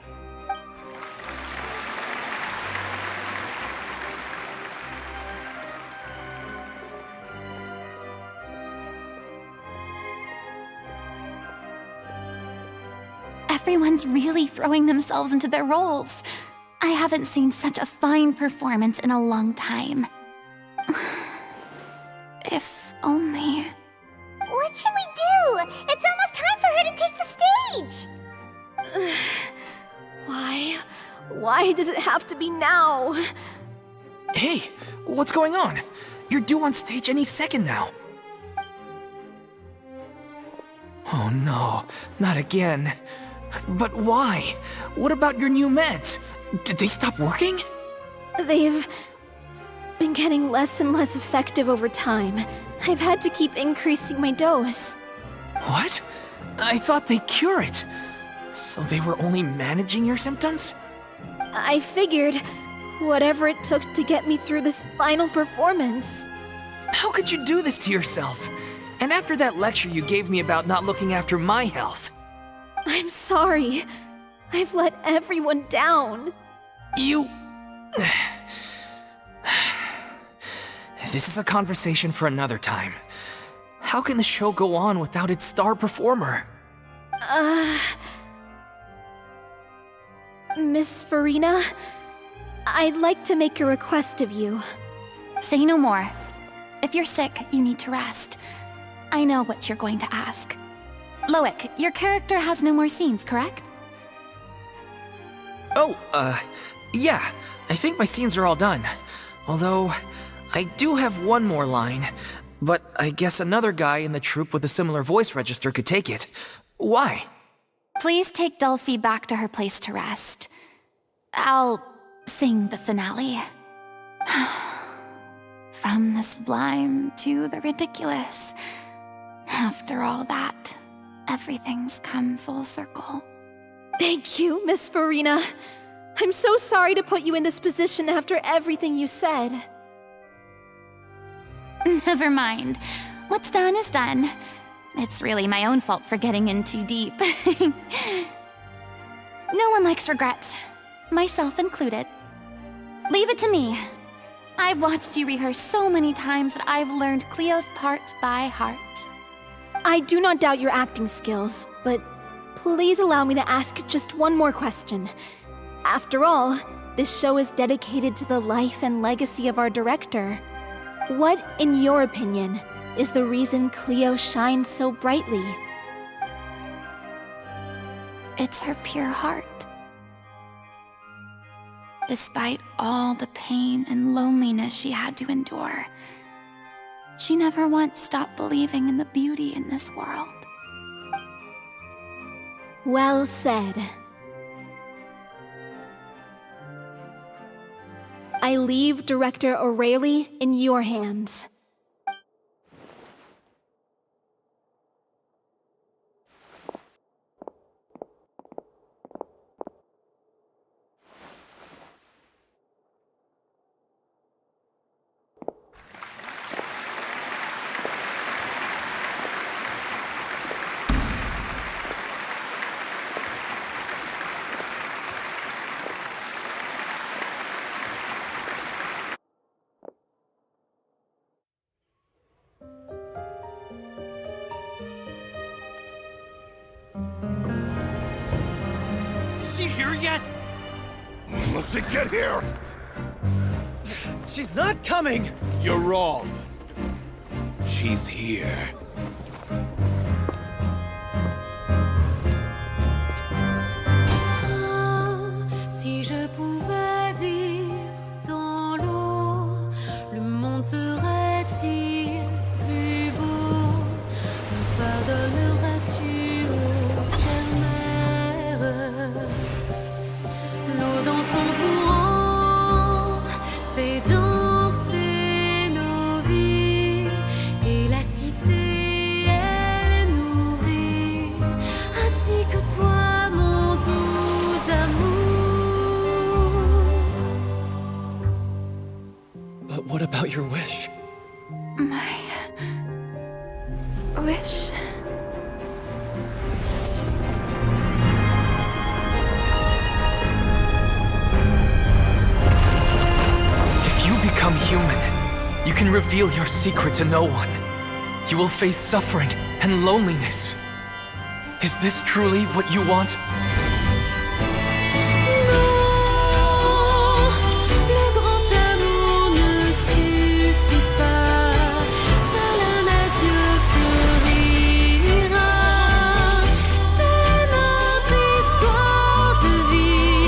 Everyone's really throwing themselves into their roles. I haven't seen such a fine performance in a long time. If only... What should we do? It's almost time for her to take the stage! Why? Why does it have to be now? Hey, what's going on? You're due on stage any second now. Oh no, not again. But why? What about your new meds? Did they stop working? They've been getting less and less effective over time. I've had to keep increasing my dose. What? I thought they cure it. So they were only managing your symptoms? I figured whatever it took to get me through this final performance. How could you do this to yourself? And after that lecture you gave me about not looking after my health. I'm sorry. I've let everyone down. You... This is a conversation for another time. How can the show go on without its star performer? Miss Farina, I'd like to make a request of you. Say no more. If you're sick, you need to rest. I know what you're going to ask. Loic, your character has no more scenes, correct? Oh, yeah. I think my scenes are all done. Although, I do have one more line. But I guess another guy in the troupe with a similar voice register could take it. Why? Please take Delphi back to her place to rest. I'll sing the finale. From the sublime to the ridiculous. After all that, everything's come full circle. Thank you, Miss Farina. I'm so sorry to put you in this position after everything you said. Never mind. What's done is done. It's really my own fault for getting in too deep. No one likes regrets, myself included. Leave it to me. I've watched you rehearse so many times that I've learned Cleo's part by heart. I do not doubt your acting skills, but please allow me to ask just one more question. After all, this show is dedicated to the life and legacy of our director. What, in your opinion, is the reason Cleo shines so brightly? It's her pure heart. Despite all the pain and loneliness she had to endure, she never once stopped believing in the beauty in this world. Well said. I leave Director O'Reilly in your hands. Is she here yet? Let's get here! She's not coming! You're wrong. She's here. Si je pouvais vivre dans l'eau, le monde serait-il plus beau? Me pardonneras-tu, oh wish. If you become human, you can reveal your secret to no one. You will face suffering and loneliness. Is this truly what you want? Le grand amour ne suffit pas, seul un adieu fleurira. C'est notre histoire de vie,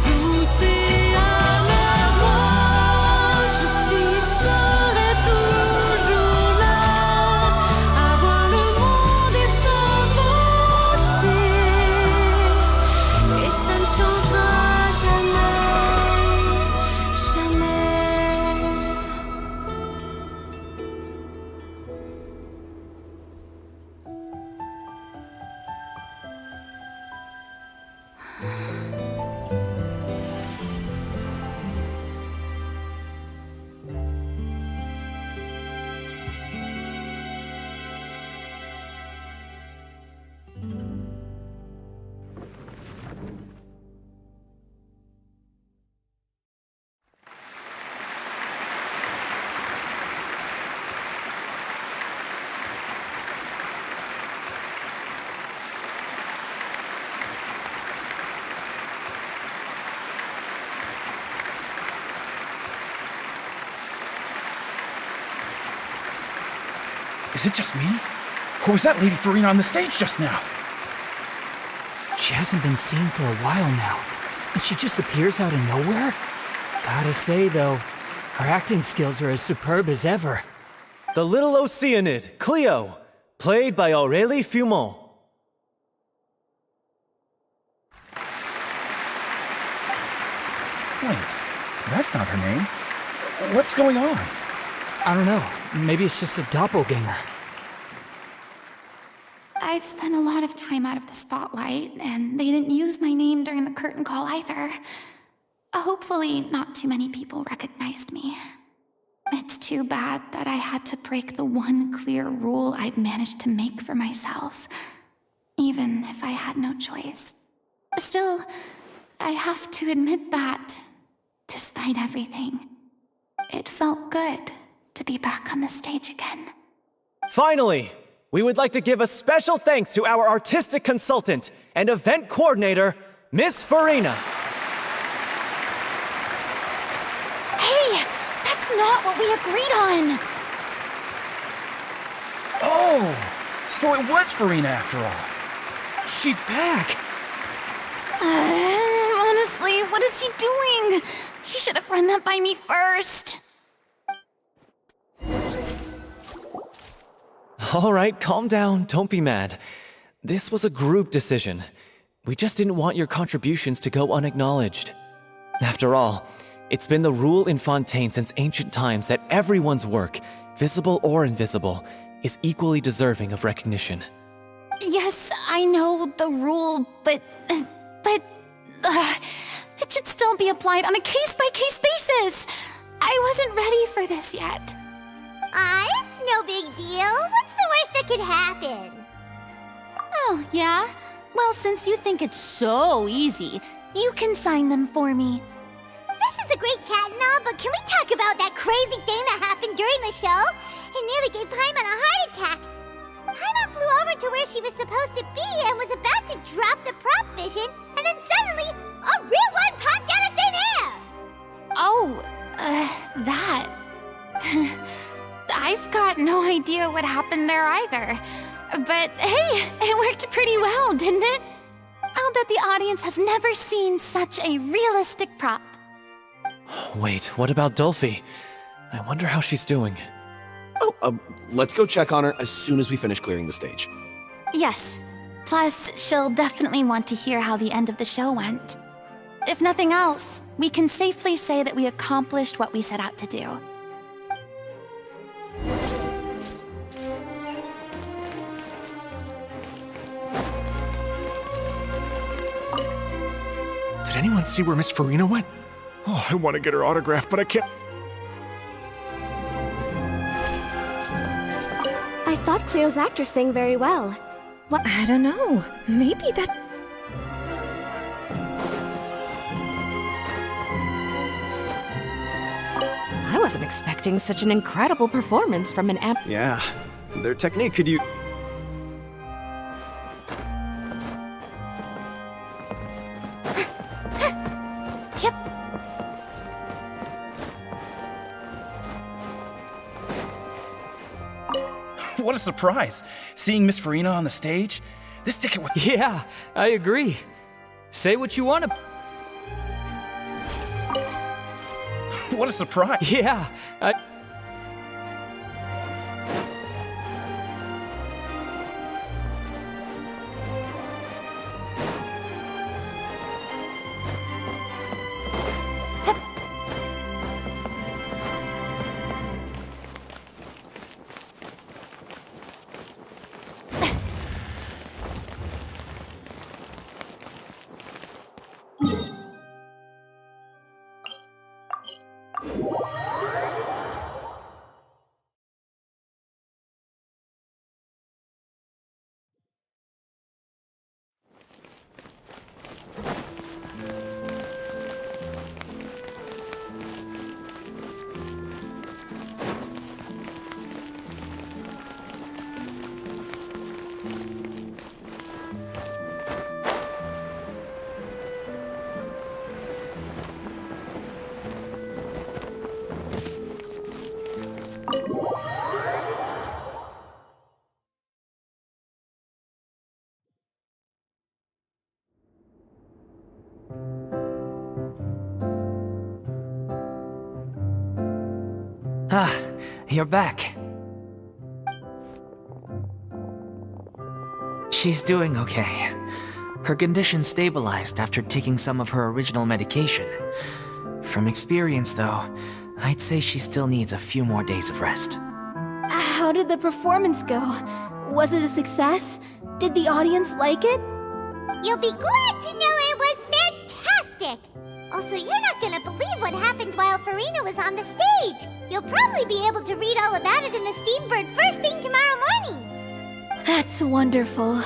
douce et amère. Moi, je serai toujours là, à voir le monde et sa beauté, et ça ne changera jamais, jamais. Is it just me? Or was that Lady Farina on the stage just now? She hasn't been seen for a while now, and she just appears out of nowhere? Gotta say, though, her acting skills are as superb as ever. The Little Oceanid, Cleo, played by Aurélie Fumont. Wait, that's not her name. What's going on? I don't know. Maybe it's just a doppelganger. I've spent a lot of time out of the spotlight, and they didn't use my name during the curtain call either. Hopefully, not too many people recognized me. It's too bad that I had to break the one clear rule I'd managed to make for myself, even if I had no choice. Still, I have to admit that, despite everything, it felt good to be back on the stage again. Finally, we would like to give a special thanks to our artistic consultant and event coordinator, Miss Farina. Hey, that's not what we agreed on! Oh, so it was Farina after all. She's back! Honestly, what is he doing? He should have run that by me first. All right, calm down, don't be mad. This was a group decision. We just didn't want your contributions to go unacknowledged. After all, it's been the rule in Fontaine since ancient times that everyone's work, visible or invisible, is equally deserving of recognition. Yes, I know the rule, but it should still be applied on a case-by-case basis. I wasn't ready for this yet. It's no big deal. What's the worst that could happen? Oh, yeah? Well, since you think it's so easy, you can sign them for me. This is a great chat and all, but can we talk about that crazy thing that happened during the show? It nearly gave Paimon a heart attack. Paimon flew over to where she was supposed to be and was about to drop the prop vision, and then suddenly, a real one popped out of thin air! Oh, that. I've got no idea what happened there either. But hey, it worked pretty well, didn't it? I'll bet the audience has never seen such a realistic prop. Wait, what about Dolphy? I wonder how she's doing. Oh, let's go check on her as soon as we finish clearing the stage. Yes. Plus, she'll definitely want to hear how the end of the show went. If nothing else, we can safely say that we accomplished what we set out to do. Did anyone see where Miss Farina went? Oh, I want to get her autograph, but I can't. I thought Cleo's actress sang very well. What? I don't know. Maybe that... I wasn't expecting such an incredible performance from an app. Yeah, their technique could you... Yep. What a surprise! Seeing Miss Farina on the stage? This ticket was... Yeah, I agree. Say what you want to... What a surprise! Yeah, Ah, you're back. She's doing okay. Her condition stabilized after taking some of her original medication. From experience, though, I'd say she still needs a few more days of rest. How did the performance go? Was it a success? Did the audience like it? You'll be glad to know it was fantastic! Also, you're not gonna believe what happened while Farina was on the stage! You'll probably be able to read all about it in the Steambird first thing tomorrow morning! That's wonderful.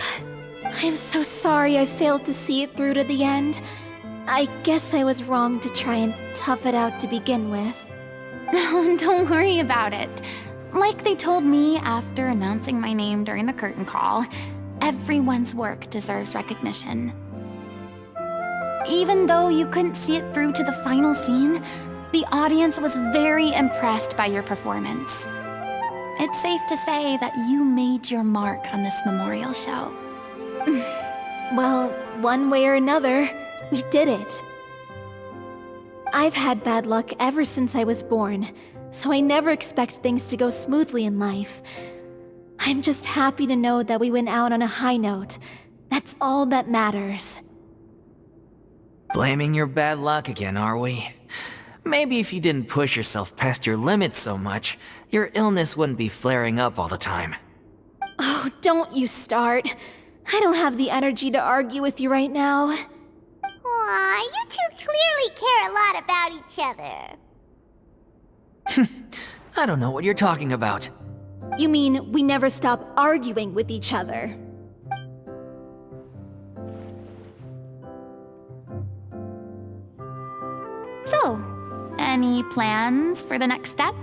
I'm so sorry I failed to see it through to the end. I guess I was wrong to try and tough it out to begin with. No, don't worry about it. Like they told me after announcing my name during the curtain call, everyone's work deserves recognition. Even though you couldn't see it through to the final scene, the audience was very impressed by your performance. It's safe to say that you made your mark on this memorial show. Well, one way or another, we did it. I've had bad luck ever since I was born, so I never expect things to go smoothly in life. I'm just happy to know that we went out on a high note. That's all that matters. Blaming your bad luck again, are we? Maybe if you didn't push yourself past your limits so much, your illness wouldn't be flaring up all the time. Oh, don't you start. I don't have the energy to argue with you right now. Aw, you two clearly care a lot about each other. I don't know what you're talking about. You mean we never stop arguing with each other? So, any plans for the next step?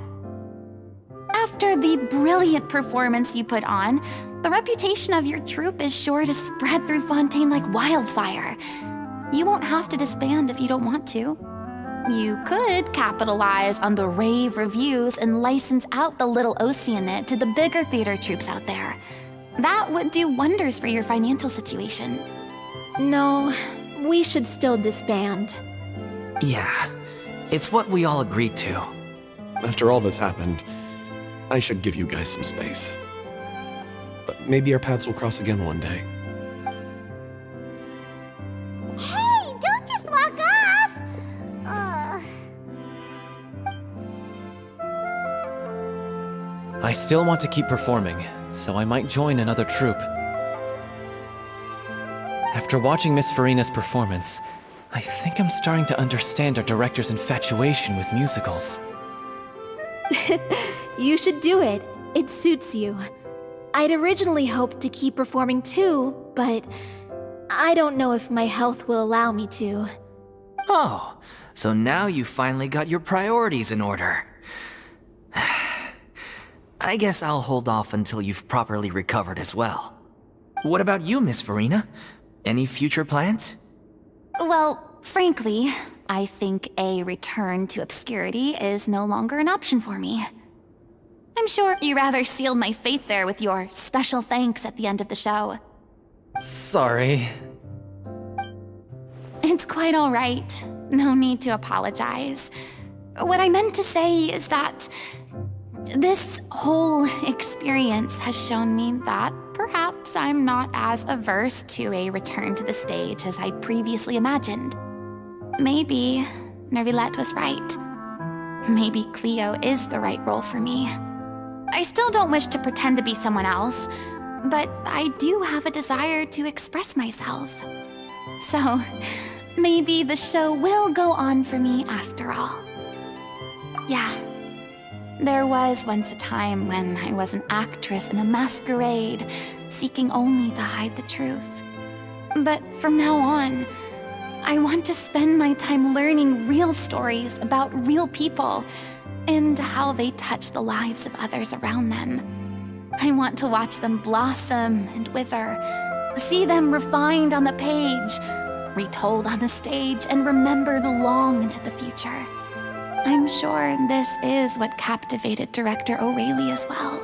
After the brilliant performance you put on, the reputation of your troupe is sure to spread through Fontaine like wildfire. You won't have to disband if you don't want to. You could capitalize on the rave reviews and license out the Little Oceanid to the bigger theater troupes out there. That would do wonders for your financial situation. No, we should still disband. Yeah, it's what we all agreed to. After all that's happened, I should give you guys some space. But maybe our paths will cross again one day. Hey, don't just walk off! I still want to keep performing, so I might join another troupe. After watching Miss Farina's performance, I think I'm starting to understand our director's infatuation with musicals. You should do it. It suits you. I'd originally hoped to keep performing too, but I don't know if my health will allow me to. Oh, so now you finally got your priorities in order. I guess I'll hold off until you've properly recovered as well. What about you, Miss Farina? Any future plans? Well, frankly, I think a return to obscurity is no longer an option for me. I'm sure you rather sealed my fate there with your special thanks at the end of the show. Sorry. It's quite all right. No need to apologize. What I meant to say is that this whole experience has shown me that perhaps I'm not as averse to a return to the stage as I previously imagined. Maybe Nervilette was right. Maybe Cleo is the right role for me. I still don't wish to pretend to be someone else, but I do have a desire to express myself. So, maybe the show will go on for me after all. Yeah. There was once a time when I was an actress in a masquerade, seeking only to hide the truth. But from now on, I want to spend my time learning real stories about real people and how they touch the lives of others around them. I want to watch them blossom and wither, see them refined on the page, retold on the stage, and remembered long into the future. I'm sure this is what captivated director O'Reilly as well.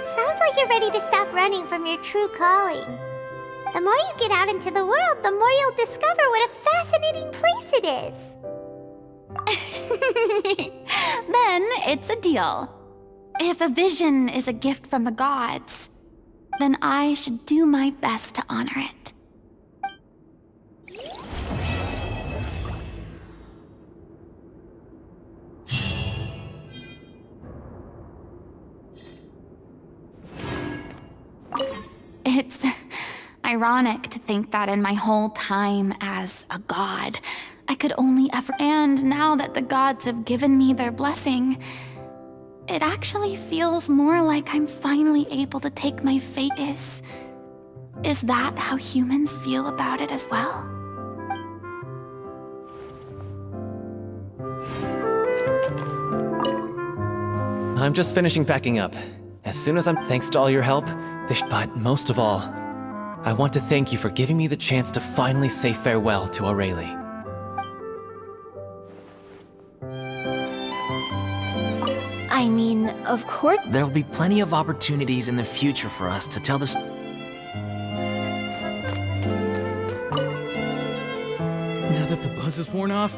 Sounds like you're ready to stop running from your true calling. The more you get out into the world, the more you'll discover what a fascinating place it is. Then it's a deal. If a vision is a gift from the gods, then I should do my best to honor it. It's ironic to think that in my whole time as a god, I could only ever... And now that the gods have given me their blessing, it actually feels more like I'm finally able to take my fate. Is that how humans feel about it as well? I'm just finishing packing up. As soon as thanks to all your help, but most of all, I want to thank you for giving me the chance to finally say farewell to Aurelie. I mean, of course. There'll be plenty of opportunities in the future for us to tell this. Now that the buzz is worn off,